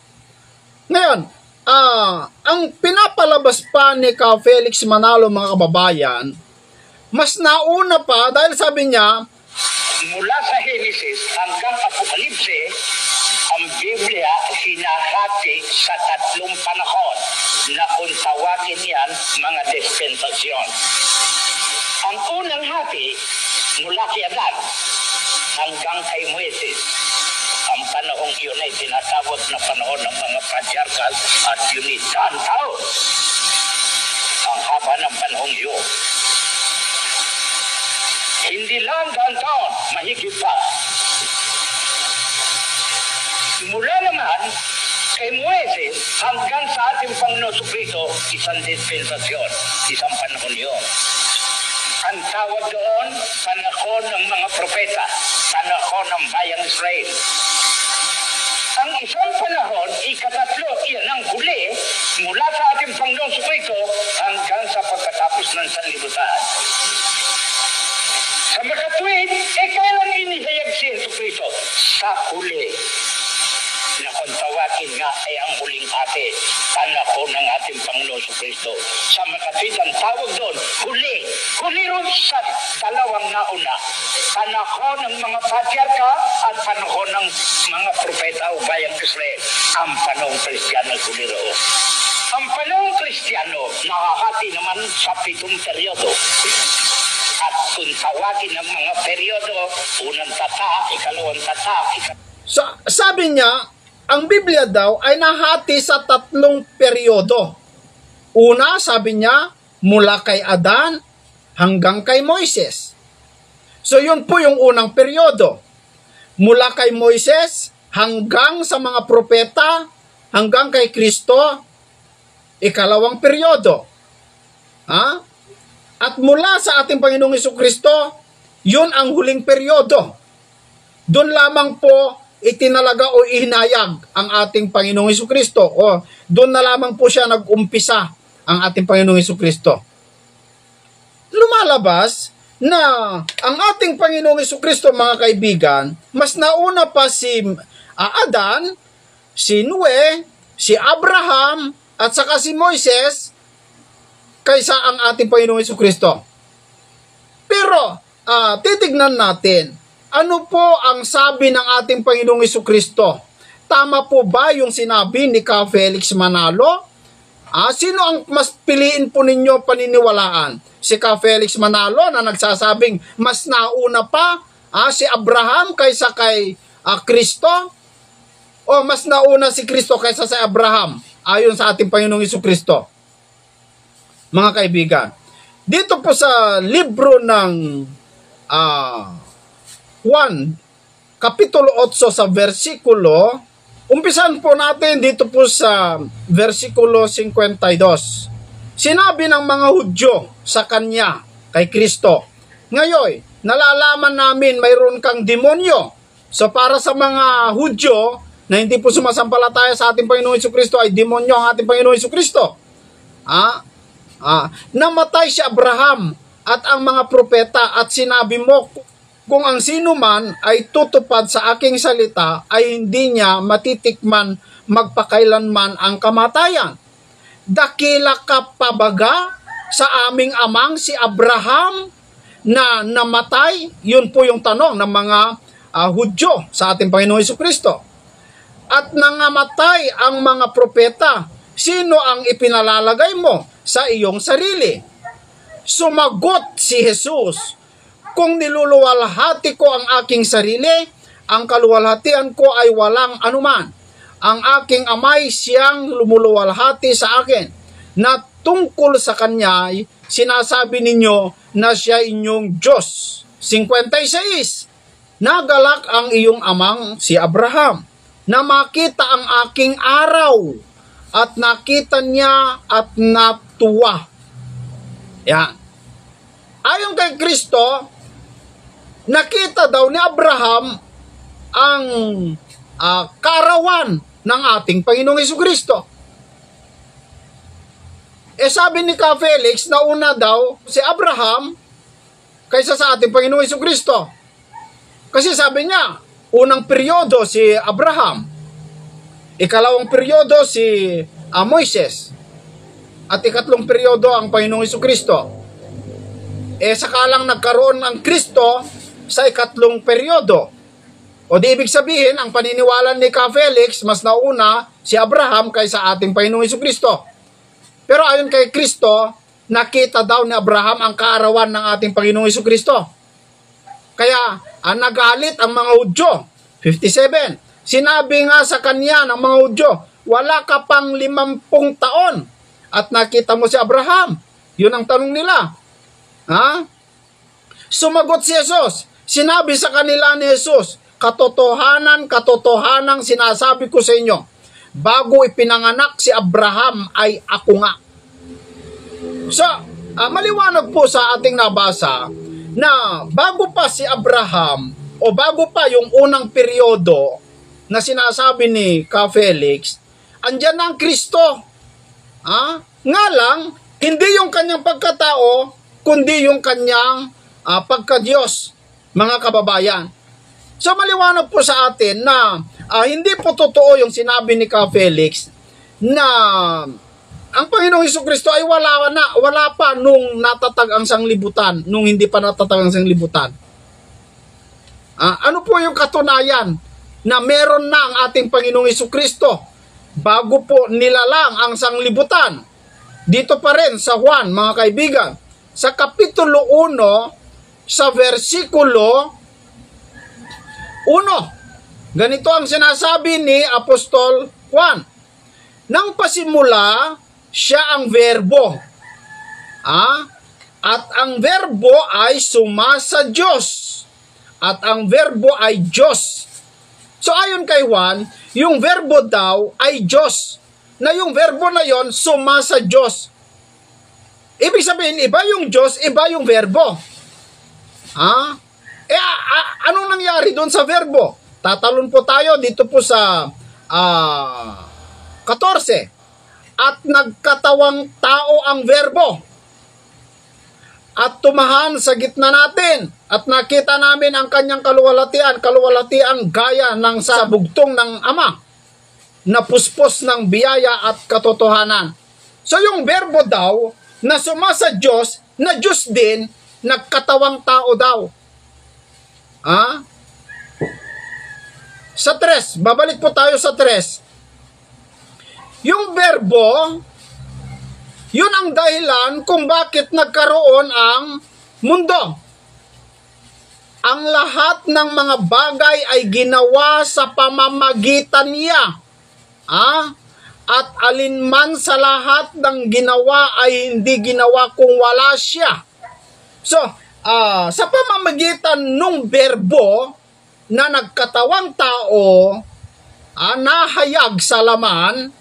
Ngayon, ang pinapalabas pa ni Ka Felix Manalo, mga kababayan, mas nauna pa, dahil sabi niya, mula sa Genesis hanggang Apokalipse, ang Biblia hinahati sa 3 panahon na kung tawagin yan mga dispensasyon. Ang unang hati, mula kay Adan hanggang kay Moises. Ang panahong iyon ay tinatawag na panahon ng mga patriarchal at yun ay taon. Ang haba ng panahong iyon. Hindi lang taon, mahigit pa. Mula naman kay Moises hanggang sa ating Panginoon Jesucristo, isang dispensasyon, isang panahon yun. Ang tawag doon, panahon ng mga propeta, panahon ng bayang Israel. Ang isang panahon, ikatatlo, iyan ang huli, mula sa ating Panginoon Jesucristo hanggang sa pagkatapos ng sanlibutan. Sa makatwid, kailan inihayag si Jesucristo? Sa huli. Na kung tawagin nga ay ang huling ate, panahon ng ating Panginoon Jesucristo. Sa makatwid, ang tawag doon, huli. Huli ron sa dalawang nauna. Panahon ng mga patriarka at panahon ng mga propeta o bayang Israel. Ang panahong Kristiyano ay huli roon. Ang panahong Kristiyano, nakahati naman sa 7 peryodo. At kung tawagin ng mga peryodo, unang tata, ikalawang tata, So, sabi niya, ang Biblia daw ay nahati sa 3 peryodo. Una, sabi niya, mula kay Adan hanggang kay Moises. So, yun po yung unang peryodo. Mula kay Moises hanggang sa mga propeta, hanggang kay Kristo, ikalawang peryodo. At mula sa ating Panginoong Jesucristo, yun ang huling peryodo. Doon lamang po itinalaga o ihinayag ang ating Panginoong Jesucristo, o doon na lamang po siya nag-umpisa ang ating Panginoong Jesucristo. Lumalabas na ang ating Panginoong Jesucristo, mga kaibigan, mas nauna pa si Adan, si Noe, si Abraham, at saka si Moises, kaysa ang ating Panginoong Jesucristo. Pero, titignan natin, ano po ang sabi ng ating Panginoong Jesucristo? Tama po ba yung sinabi ni Ka Felix Manalo? Sino ang mas piliin po ninyo paniniwalaan? Si Ka Felix Manalo na nagsasabing mas nauna pa si Abraham kaysa kay Kristo? O mas nauna si Kristo kaysa sa Abraham ayon sa ating Panginoong Jesucristo? Mga kaibigan, dito po sa libro ng Juan, Kapitulo 8 sa versikulo, umpisan po natin dito po sa versikulo 52. Sinabi ng mga Hudyo sa kanya, kay Kristo, ngayon, nalalaman namin mayroon kang demonyo. So para sa mga Hudyo na hindi po sumasampalataya sa ating Panginoong Jesucristo, ay demonyo ang ating Panginoong Jesucristo. Namatay si Abraham at ang mga propeta, at sinabi mo, kung ang sino man ay tutupad sa aking salita, ay hindi niya matitikman magpakailanman ang kamatayan. Dakila ka pabaga sa aming amang si Abraham na namatay? Yun po yung tanong ng mga Hudyo sa ating Panginoong Jesucristo. At nangamatay ang mga propeta, sino ang ipinalalagay mo sa iyong sarili? Sumagot si Jesus, kung niluluwalhati ko ang aking sarili, ang kaluwalhatian ko ay walang anuman. ang aking amay siyang lumuluwalhati sa akin, na tungkol sa kanya sinasabi ninyo na siya inyong Diyos. 56. Nagalak ang iyong amang si Abraham, na makita ang aking araw, at nakita niya at natuwa. Yan. Ayon kay Kristo, nakita daw ni Abraham ang kaarawan ng ating Panginoong Jesucristo. Sabi ni Ka Felix, nauna daw si Abraham kaysa sa ating Panginoong Jesucristo. Kasi sabi niya, unang peryodo si Abraham, ikalawang peryodo si Moises, at ikatlong peryodo ang Panginoong Jesucristo. Sakalang nagkaroon ang Kristo sa ikatlong peryodo. O di ibig sabihin, ang paniniwala ni Ka Felix, mas nauna si Abraham kaysa ating Panginoong Jesucristo. Pero ayon kay Kristo, nakita daw ni Abraham ang kaarawan ng ating Panginoong Jesucristo. Kaya, nagalit ang mga Hudyo. 57. Sinabi nga sa kanya ng mga Hudyo, wala ka pang 50 taon at nakita mo si Abraham. Yun ang tanong nila. Sumagot si Jesus. Sinabi sa kanila ni Jesus, katotohanan sinasabi ko sa inyo, bago ipinanganak si Abraham ay ako nga. So, maliwanag po sa ating nabasa na bago pa si Abraham o bago pa yung unang peryodo na sinasabi ni Ka Felix, andyan na ang Kristo. Nga lang, hindi yung kanyang pagkatao, kundi yung kanyang pagka-Diyos, mga kababayan. So maliwanag po sa atin na hindi po totoo yung sinabi ni Ka Felix na ang Panginoong Jesucristo ay wala pa nung natatag ang sanglibutan, nung hindi pa natatag ang sanglibutan. Ano po yung katunayan na meron na ang ating Panginoong Jesucristo bago po nilalang ang sanglibutan? Dito pa rin sa Juan, mga kaibigan, sa Kapitulo 1, sa versikulo 1. Ganito ang sinasabi ni Apostol Juan. Nang pasimula, siya ang verbo. At ang verbo ay sumasa Diyos. At ang verbo ay Diyos. So ayon kay Juan, yung verbo daw ay Diyos. Na yung verbo na yon sumasa Diyos. Ibig sabihin, iba yung Diyos, iba yung verbo. Anong nangyari doon sa verbo? Tatalon po tayo dito po sa 14. At nagkatawang tao ang verbo at tumahan sa gitna natin at nakita namin ang kanyang kaluwalhatian gaya ng sa bugtong ng Ama na puspos ng biyaya at katotohanan. So yung verbo daw na sumasa Diyos, na Diyos din, nagkatawang tao daw. Sa 3, babalik po tayo sa 3. Yung verbo, yun ang dahilan kung bakit nagkaroon ang mundo. Ang lahat ng mga bagay ay ginawa sa pamamagitan niya. At alinman sa lahat ng ginawa ay hindi ginawa kung wala siya. So, sa pamamagitan ng verbo na nagkatawang tao, nahayag sa laman,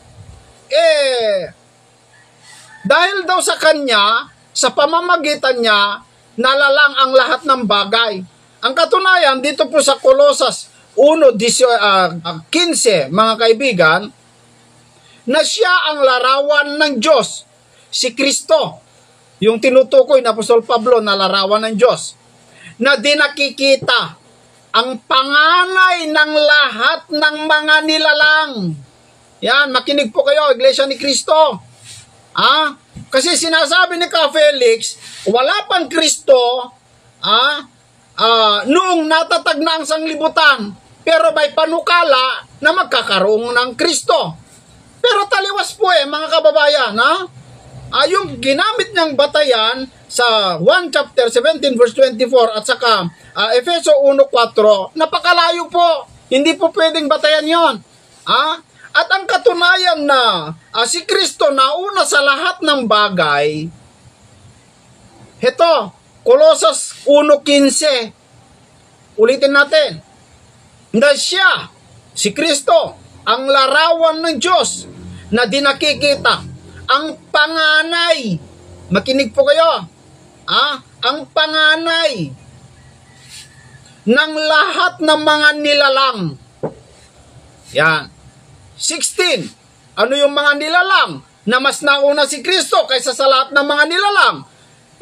dahil daw sa kanya, sa pamamagitan niya, nalalang ang lahat ng bagay. Ang katunayan, dito po sa Colosas 1:15, mga kaibigan, na siya ang larawan ng Diyos, si Kristo, yung tinutukoy na Apostol Pablo na larawan ng Diyos, na di nakikita ang panganay ng lahat ng mga nilalang. Yan, makinig po kayo, Iglesia ni Kristo. Kasi sinasabi ni Ka Felix, wala pang Kristo, noong natatag na ang sanglibutan, pero may panukala na magkakaroon ng Kristo. Pero taliwas po mga kababayan, yung ginamit niyang batayan sa 1 chapter 17 verse 24 at saka Efeso 1:4, napakalayo po. Hindi po pwedeng batayan yon. At ang katunayan na si Kristo nauna sa lahat ng bagay, ito, Colossus 1:15. Ulitin natin. Na siya, si Kristo, ang larawan ng Diyos na di nakikita, ang panganay. Makinig po kayo. Ang panganay ng lahat ng mga nilalang. Yan. 16. Ano yung mga nilalang na mas nauna si Kristo kaysa sa lahat ng mga nilalang?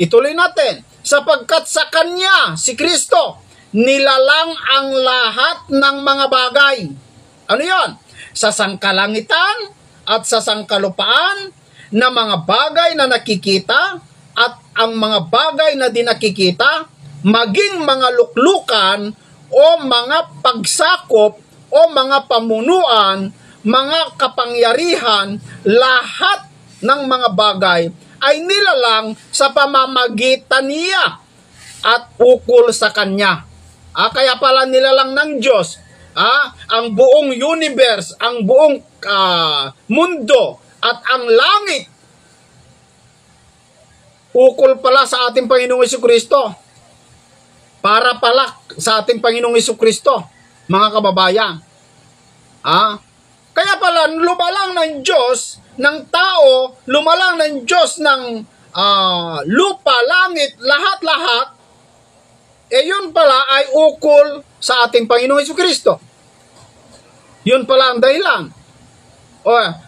Ituloy natin. Sapagkat sa Kanya, si Kristo, nilalang ang lahat ng mga bagay. Ano yon? Sa sangkalangitan at sa sangkalupaan na mga bagay na nakikita at ang mga bagay na di nakikita, maging mga luklukan o mga pagsakop o mga pamunuan, mga kapangyarihan, lahat ng mga bagay ay nilalang sa pamamagitan niya at ukol sa Kanya. Kaya pala nilalang ng Diyos ang buong universe, ang buong mundo at ang langit. Ukol pala sa ating Panginoong Jesucristo. Para pala sa ating Panginoong Jesucristo, mga kababayan. Kaya pala lumalang ng Diyos ng tao, lumalang ng Diyos ng lupa, langit, lahat-lahat, yun pala ay ukol sa ating Panginoong Jesucristo. Yun pala ang dahilan.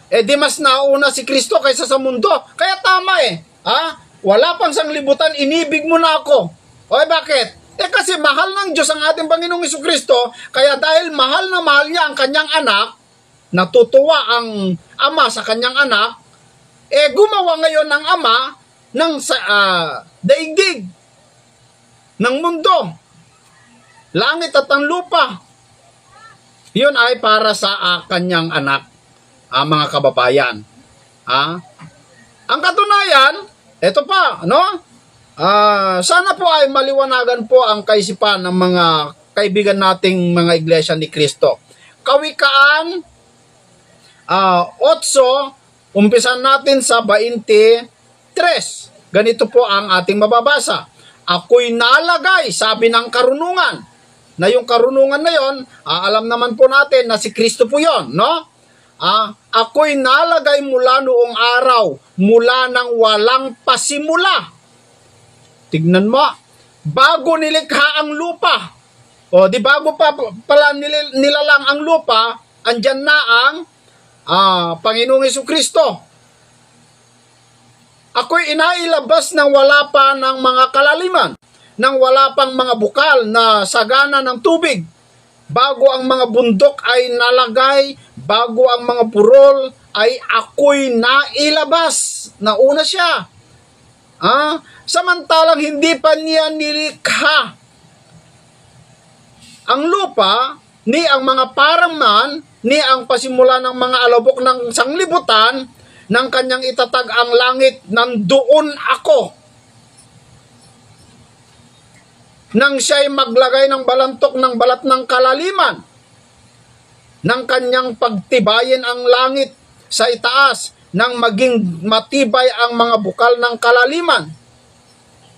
Di mas nauna si Kristo kaysa sa mundo. Kaya tama wala pang sanglibutan, inibig mo na ako. Bakit? Kasi mahal ng Diyos ang ating Panginoong Jesucristo, kaya dahil mahal na mahal niya ang kanyang anak, natutuwa ang ama sa kanyang anak, gumawa ngayon ng ama ng daigdig, ng mundo, langit at ang lupa. Yun ay para sa kanyang anak, mga kababayan. Ang katunayan, ito pa, sana po ay maliwanagan po ang kaisipan ng mga kaibigan nating mga iglesia ni Kristo. Kawikaan 8, umpisan natin sa 23. Ganito po ang ating mababasa. Ako'y nalagay, sabi ng karunungan. Na yung karunungan na yon, alam naman po natin na si Kristo po yon, no? Ako'y nalagay mula noong araw, mula nang walang pasimula. Tignan mo, bago nilikha ang lupa, di bago pa pala nilalang ang lupa, andyan na ang Panginoong Jesucristo. Ako'y inailabas nang wala pa ng mga kalaliman, nang wala pang mga bukal na sagana ng tubig, bago ang mga bundok ay nalagay, bago ang mga purol ay ako'y nailabas. Nauna siya. Samantalang hindi pa niya nilikha ang lupa, ni ang mga parangman, ni ang pasimula ng mga alabok ng sanglibutan, ng kanyang itatag ang langit, nandoon ako. Nang siya'y maglagay ng balantok ng balat ng kalaliman, ng kanyang pagtibayin ang langit sa itaas, nang maging matibay ang mga bukal ng kalaliman,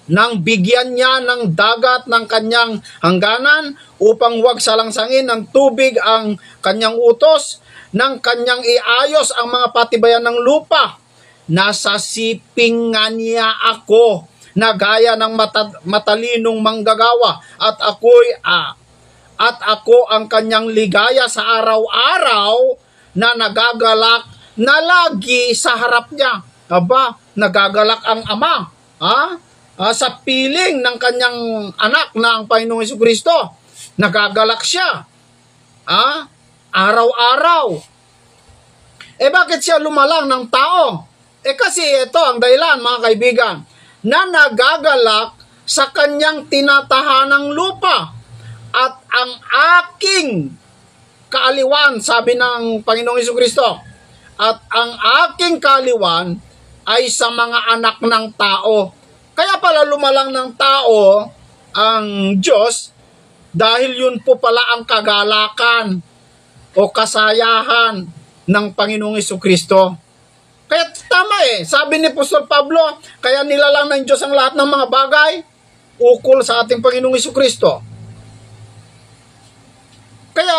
nang bigyan niya ng dagat ng kanyang hangganan upang huwag salangsangin ng tubig ang kanyang utos, nang kanyang iayos ang mga patibayan ng lupa. Nasa sipingan niya ako, na gaya ng matalinong manggagawa, at ako ang kanyang ligaya sa araw-araw, na nagagalak na lagi sa harap niya. Nagagalak ang ama sa piling ng kanyang anak na ang Panginoong Jesucristo. Nagagalak siya araw-araw. Bakit siya lumalang ng tao? Kasi ito ang dahilan, mga kaibigan, na nagagalak sa kanyang tinatahanang lupa, at ang aking kaaliwan, sabi ng Panginoong Jesucristo, at ang aking kaaliwan ay sa mga anak ng tao. Kaya pala lumalang ng tao ang Diyos, dahil yun po pala ang kagalakan o kasayahan ng Panginoong Jesucristo. Kaya tama sabi ni Apostol Pablo, kaya nilalang ng Diyos ang lahat ng mga bagay ukol sa ating Panginoong Jesucristo. Kaya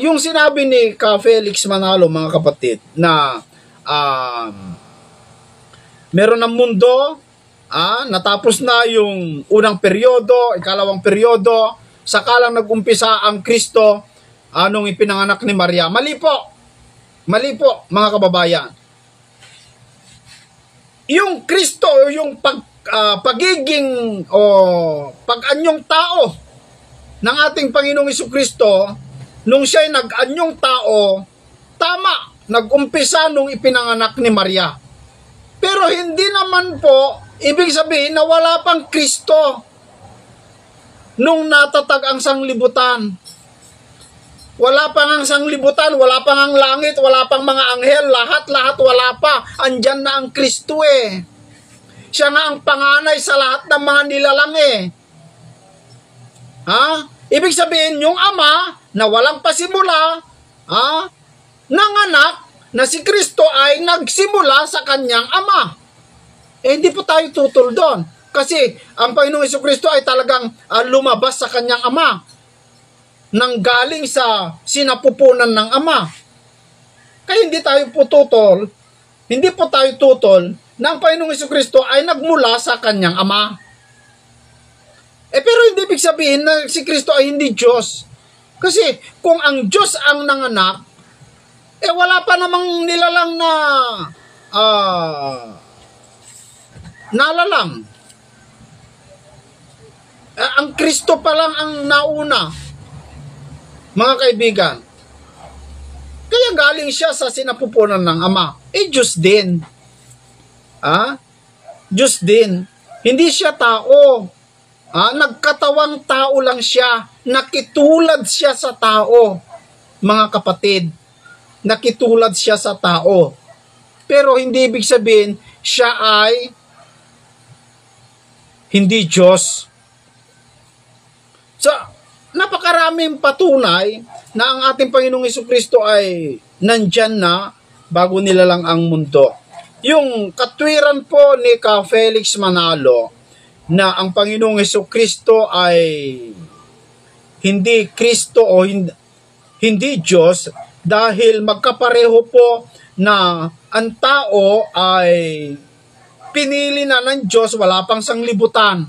yung sinabi ni Felix Manalo, mga kapatid, na meron ng mundo, natapos na yung unang peryodo, ikalawang peryodo, saka lang nag-umpisa ang Kristo nung ipinanganak ni Maria. Mali po, mga kababayan. Yung Kristo, yung pagiging o pag-anyong tao ng ating Panginoong Jesucristo, nung siya'y nag-anyong tao, tama, nag-umpisa nung ipinanganak ni Maria. Pero hindi naman po ibig sabihin na wala pang Kristo nung natatag ang sanglibutan. Wala pang ang sanglibutan, wala pang ang langit, wala pang mga anghel, lahat wala pa. Andyan na ang Kristo Siya nga ang panganay sa lahat ng mga nilalang Ibig sabihin, yung Ama na walang pasimula, nanganak na si Kristo ay nagsimula sa kanyang Ama. Hindi po tayo tutol doon. Kasi ang Panginoong Jesucristo ay talagang lumabas sa kanyang Ama, nang galing sa sinapupunan ng Ama. Kaya hindi po tayo tutol na ang Panginoong Jesucristo ay nagmula sa kanyang Ama. Pero hindi ibig sabihin na si Kristo ay hindi Diyos. Kasi kung ang Diyos ang nanganak, wala pa namang nilalang na nalalang. Ang Kristo pa lang ang nauna, mga kaibigan. Kaya galing siya sa sinapupunan ng Ama. Diyos din. Diyos din. Hindi siya tao. Nagkatawang tao lang siya. Nakitulad siya sa tao, mga kapatid. Nakitulad siya sa tao. Pero hindi ibig sabihin siya ay hindi Diyos. So, napakaraming patunay na ang ating Panginoong Jesucristo ay nandyan na bago nilalang ang mundo. Yung katwiran po ni Felix Manalo na ang Panginoong Jesucristo ay hindi Kristo o hindi Diyos dahil magkapareho po na ang tao ay pinili na ng Diyos, wala pang sanglibutan.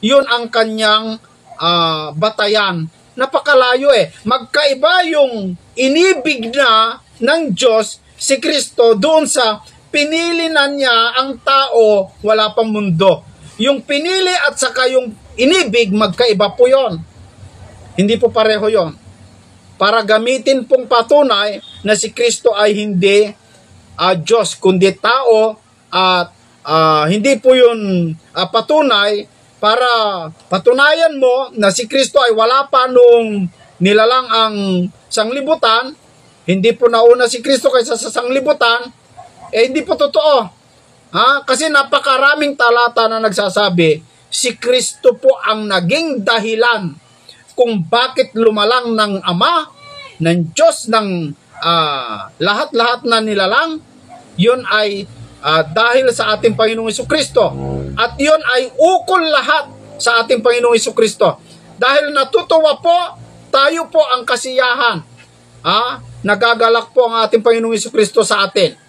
Yun ang kanyang batayan. Napakalayo Magkaiba yung inibig na ng Diyos si Kristo doon sa pinili na niya ang tao, wala pang mundo. Yung pinili at saka yung inibig, magkaiba po yon. Hindi po pareho yon. Para gamitin pong patunay na si Kristo ay hindi Diyos, kundi tao, at hindi po yun patunay para patunayan mo na si Kristo ay wala pa nung nilalang ang sanglibutan. Hindi po nauna si Kristo kaysa sa sanglibutan. Hindi po totoo. Kasi napakaraming talata na nagsasabi, si Kristo po ang naging dahilan kung bakit lumalang ng Ama, ng Diyos, ng lahat-lahat na nilalang. Yun ay dahil sa ating Panginoong Jesucristo. At yun ay ukol lahat sa ating Panginoong Jesucristo. Dahil natutuwa po, tayo po ang kasiyahan. Nagagalak po ang ating Panginoong Jesucristo sa atin.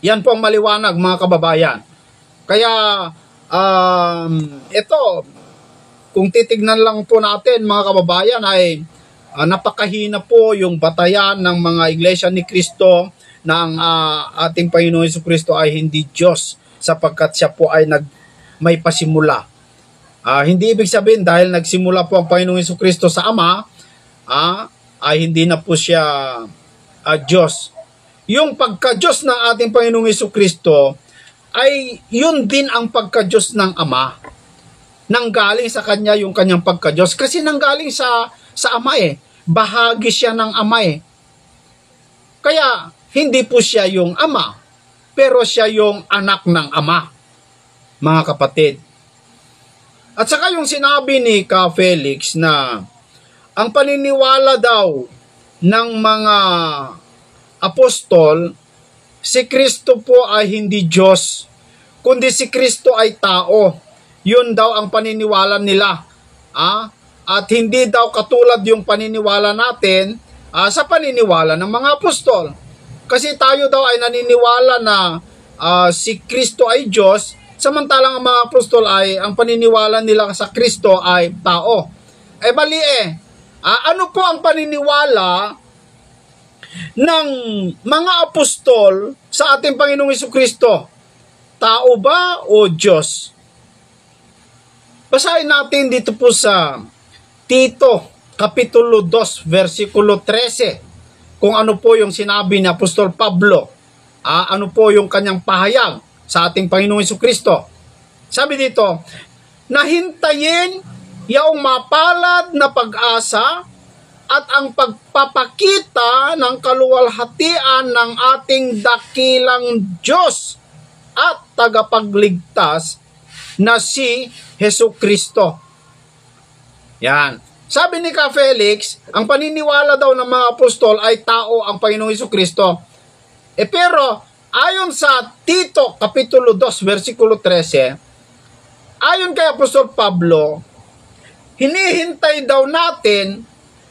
Yan po ang maliwanag, mga kababayan. Kaya, ito, kung titignan lang po natin, mga kababayan, ay napakahina po yung batayan ng mga iglesia ni Kristo na ang ating Panginoon Jesucristo ay hindi Diyos sapagkat siya po ay may pasimula. Hindi ibig sabihin dahil nagsimula po ang Panginoon Jesucristo sa Ama, ay hindi na po siya Diyos. Yung pagka-Diyos ng ating Panginoong Jesucristo ay yun din ang pagka-Diyos ng Ama. Nanggaling sa Kanya yung Kanyang pagka-Diyos. Kasi nanggaling sa Ama Bahagi siya ng Ama Kaya hindi po siya yung Ama, pero siya yung anak ng Ama, mga kapatid. At saka yung sinabi ni Felix na ang paniniwala daw ng mga apostol, si Kristo po ay hindi Diyos, kundi si Kristo ay tao. Yun daw ang paniniwala nila. At hindi daw katulad yung paniniwala natin sa paniniwala ng mga apostol. Kasi tayo daw ay naniniwala na si Kristo ay Diyos, samantalang ang mga apostol ay ang paniniwala nila sa Kristo ay tao. Mali ano po ang paniniwala ng mga apostol sa ating Panginoong Jesucristo? Tao ba o Diyos? Basahin natin dito po sa Tito, Kapitulo 2, versikulo 13, kung ano po yung sinabi ni Apostol Pablo, ano po yung kanyang pahayag sa ating Panginoong Jesucristo. Sabi dito, nahintayin yaong mapalad na pag-asa at ang pagpapakita ng kaluwalhatian ng ating dakilang Diyos at tagapagligtas na si Jesucristo. Yan. Sabi ni Ka Felix, ang paniniwala daw ng mga apostol ay tao ang Panginoong Jesucristo. Pero ayon sa Tito Kapitulo 2 versikulo 13, ayon kay Apostol Pablo, hinihintay daw natin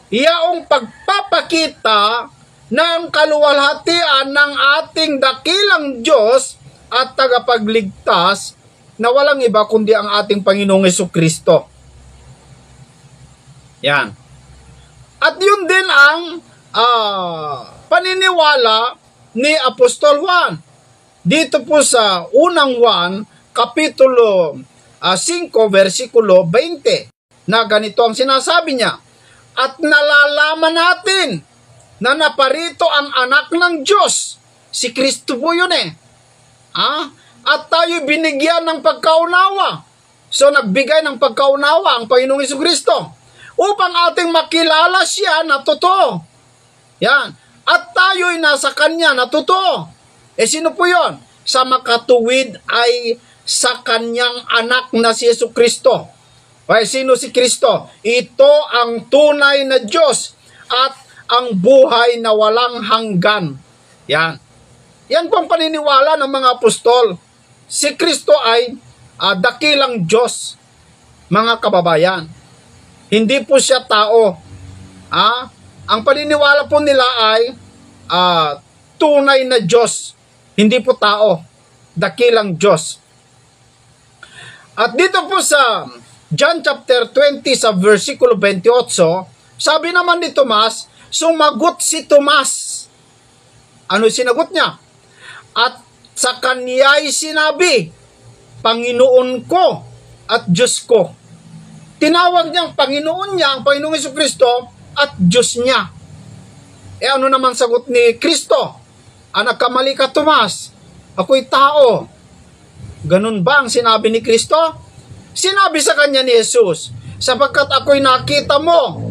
yaong pagpapakita ng kaluwalhatian ng ating dakilang Diyos at tagapagligtas na walang iba kundi ang ating Panginoong Jesucristo. Yan. At yun din ang paniniwala ni Apostol Juan. Dito po sa unang Juan, Kapitulo 5, versikulo 20, na ganito ang sinasabi niya, at nalalaman natin na naparito ang anak ng Diyos. Si Kristo po yun At tayo binigyan ng pagkaunawa. So nagbigay ng pagkaunawa ang Panginoong Jesucristo upang ating makilala siya na totoo. Yan. At tayo'y nasa Kanya na totoo. Sino po yun? Sa makatuwid ay sa Kanyang anak na si Jesucristo. Sino si Kristo? Ito ang tunay na Diyos at ang buhay na walang hanggan. Yan. Yan po ang paniniwala ng mga apostol. Si Kristo ay dakilang Diyos, mga kababayan. Hindi po siya tao. Ang paniniwala po nila ay tunay na Diyos. Hindi po tao. Dakilang Diyos. At dito po sa John chapter 20 sa versikulo 28, sabi naman ni Tomas, sumagot si Tomas. Ano sinagot niya? At sa kaniya'y sinabi, Panginoon ko at Diyos ko. Tinawag niyang Panginoon niya, ang Panginoong Jesucristo, at Diyos niya. Ano naman sagot ni Kristo? Nagkamali ka, Tomas. Ako'y tao. Ganun ba ang sinabi ni Kristo? Sinabi sa kanya ni Jesus, sapagkat ako'y nakita mo,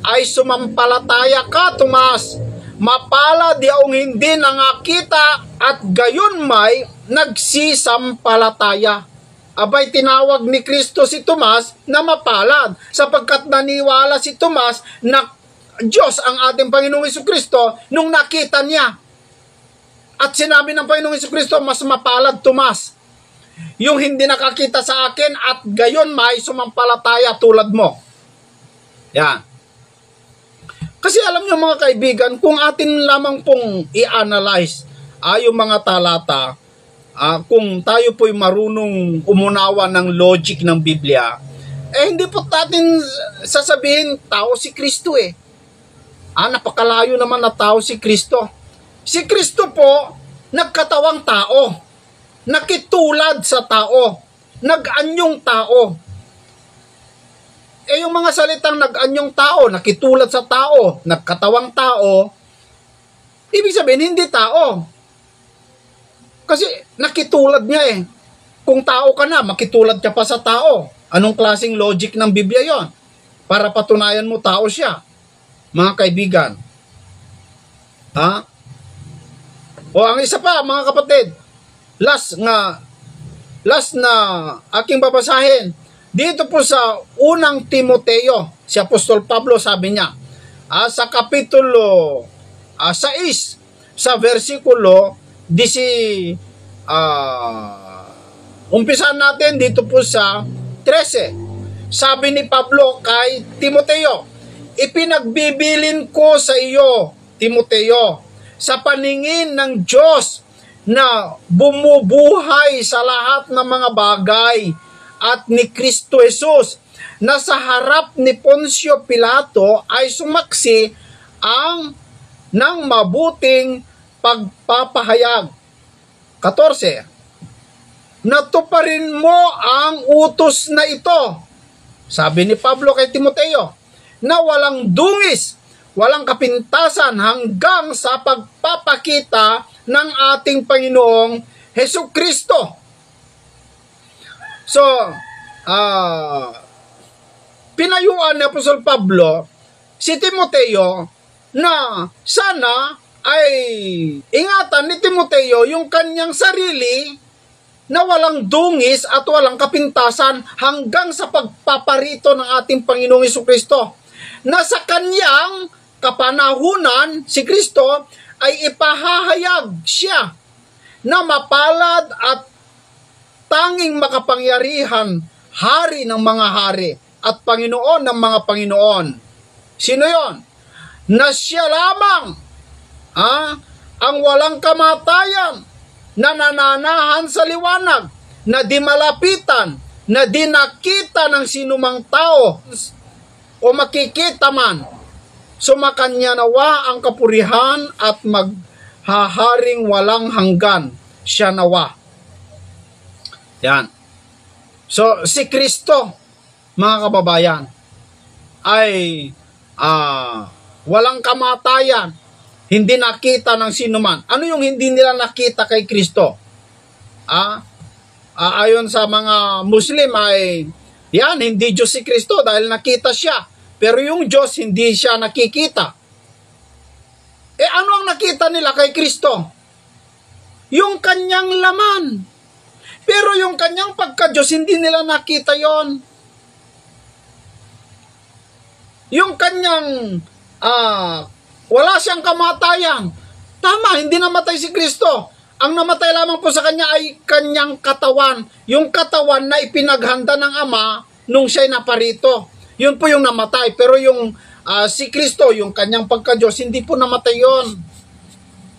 ay sumampalataya ka, Tomas. Mapalad yaong hindi nangakita at gayon may nagsisampalataya. Abay, tinawag ni Kristo si Tomas na mapalad sapagkat naniwala si Tomas na Diyos ang ating Panginoong Jesucristo nung nakita niya. At sinabi ng Panginoong Jesucristo, mas mapalad Tomas, yung hindi nakakita sa akin at gayon may sumampalataya tulad mo. Yan. Kasi alam nyo mga kaibigan, kung atin lamang pong i-analyze yung mga talata, kung tayo po'y marunong umunawa ng logic ng Biblia, hindi po natin sasabihin tao si Kristo napakalayo naman na tao si Kristo. Si Kristo po, nagkatawang tao, nakitulad sa tao, nag-anyong tao. Yung mga salitang nag-anyong tao, nakitulad sa tao, nagkatawang tao, ibig sabihin hindi tao. Kasi nakitulad niya Kung tao ka na, makitulad ka pa sa tao. Anong klaseng logic ng Biblia yon? Para patunayan mo tao siya, mga kaibigan. O ang isa pa, mga kapatid, last na aking babasahin, dito po sa unang Timoteo, si Apostol Pablo sabi niya, sa kapitulo 6, sa versikulo umpisan natin dito po sa 13. Sabi ni Pablo kay Timoteo, ipinagbibilin ko sa iyo, Timoteo, sa paningin ng Diyos na bumubuhay sa lahat ng mga bagay at ni Kristo Jesus na sa harap ni Poncio Pilato ay sumaksi ng mabuting pagpapahayag. 14. Natuparin mo ang utos na ito, sabi ni Pablo kay Timoteo, na walang dungis, walang kapintasan hanggang sa pagpapakita ng ating Panginoong Hesukristo. So, pinayuan ni Apostol Pablo si Timoteo na sana ay ingatan ni Timoteo yung kanyang sarili na walang dungis at walang kapintasan hanggang sa pagpaparito ng ating Panginoong Hesukristo, na sa kanyang kapanahunan si Kristo ay ipahahayag siya na mapalad at tanging makapangyarihan, hari ng mga hari at Panginoon ng mga Panginoon. Sino yon? Na siya lamang ang walang kamatayan, na nananahan sa liwanag, na di malapitan, na di nakita ng sinumang tao o makikita man. Sumakanya nawa ang kapurihan at maghaharing walang hanggan. Siya nawa. Yan. So, si Kristo, mga kababayan, ay walang kamatayan, hindi nakita ng sino man. Ano yung hindi nila nakita kay Kristo? Ayon sa mga Muslim ay, yan, hindi Diyos si Kristo dahil nakita siya. Pero yung Diyos, hindi siya nakikita. Ano ang nakita nila kay Kristo? Yung kanyang laman. Pero yung kanyang pagka-Diyos, hindi nila nakita yon. Yung kanyang wala siyang kamatayan. Tama, hindi namatay si Kristo. Ang namatay lamang po sa kanya ay kanyang katawan. Yung katawan na ipinaghanda ng Ama nung siya'y naparito. Yun po yung namatay. Pero yung si Kristo, yung kanyang pagka-Diyos, hindi po namatay yon,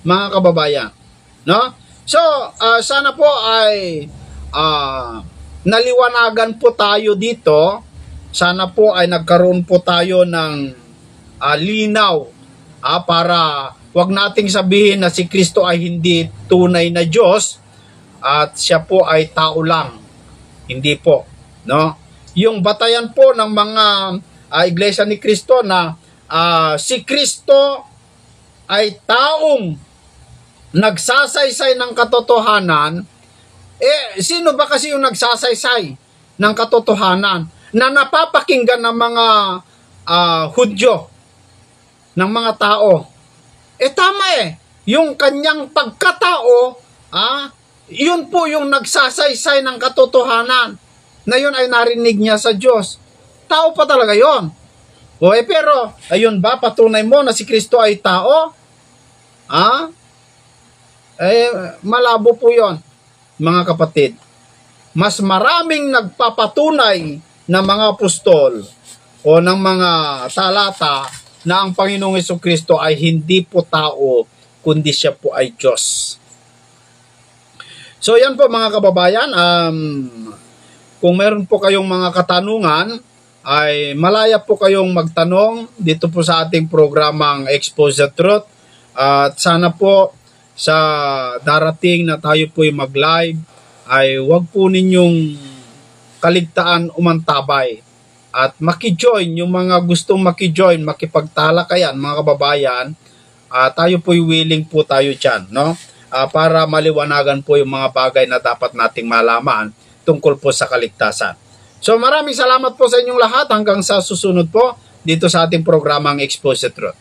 mga kababayan. No? So, sana po ay naliwanagan po tayo dito. Sana po ay nagkaroon po tayo ng linaw para wag nating sabihin na si Kristo ay hindi tunay na Diyos at siya po ay tao lang. Hindi po, no? Yung batayan po ng mga iglesia ni Kristo na si Kristo ay taong nagsasaysay ng katotohanan. Sino ba kasi yung nagsasaysay ng katotohanan na napapakinggan ng mga Hudyo, ng mga tao? Tama yung kanyang pagkatao, yun po yung nagsasaysay ng katotohanan na yun ay narinig niya sa Diyos. Tao pa talaga yon. Pero ayun ba, patunay mo na si Kristo ay tao? Malabo po yon, mga kapatid. Mas maraming nagpapatunay na mga apostol o ng mga talata na ang Panginoong Hesukristo ay hindi po tao, kundi siya po ay Diyos. So yan po, mga kababayan, kung meron po kayong mga katanungan, ay malaya po kayong magtanong dito po sa ating programang Expose the Truth. At sana po sa darating na tayo po mag-live ay wag po ninyong kaligtaan umantabay at makijoin yung mga gustong makijoin, makipagtalakayan, mga kababayan. Tayo po willing po tayo dyan, no? Para maliwanagan po yung mga bagay na dapat nating malaman tungkol po sa kaligtasan. So maraming salamat po sa inyong lahat, hanggang sa susunod po dito sa ating programang Expose the Truth.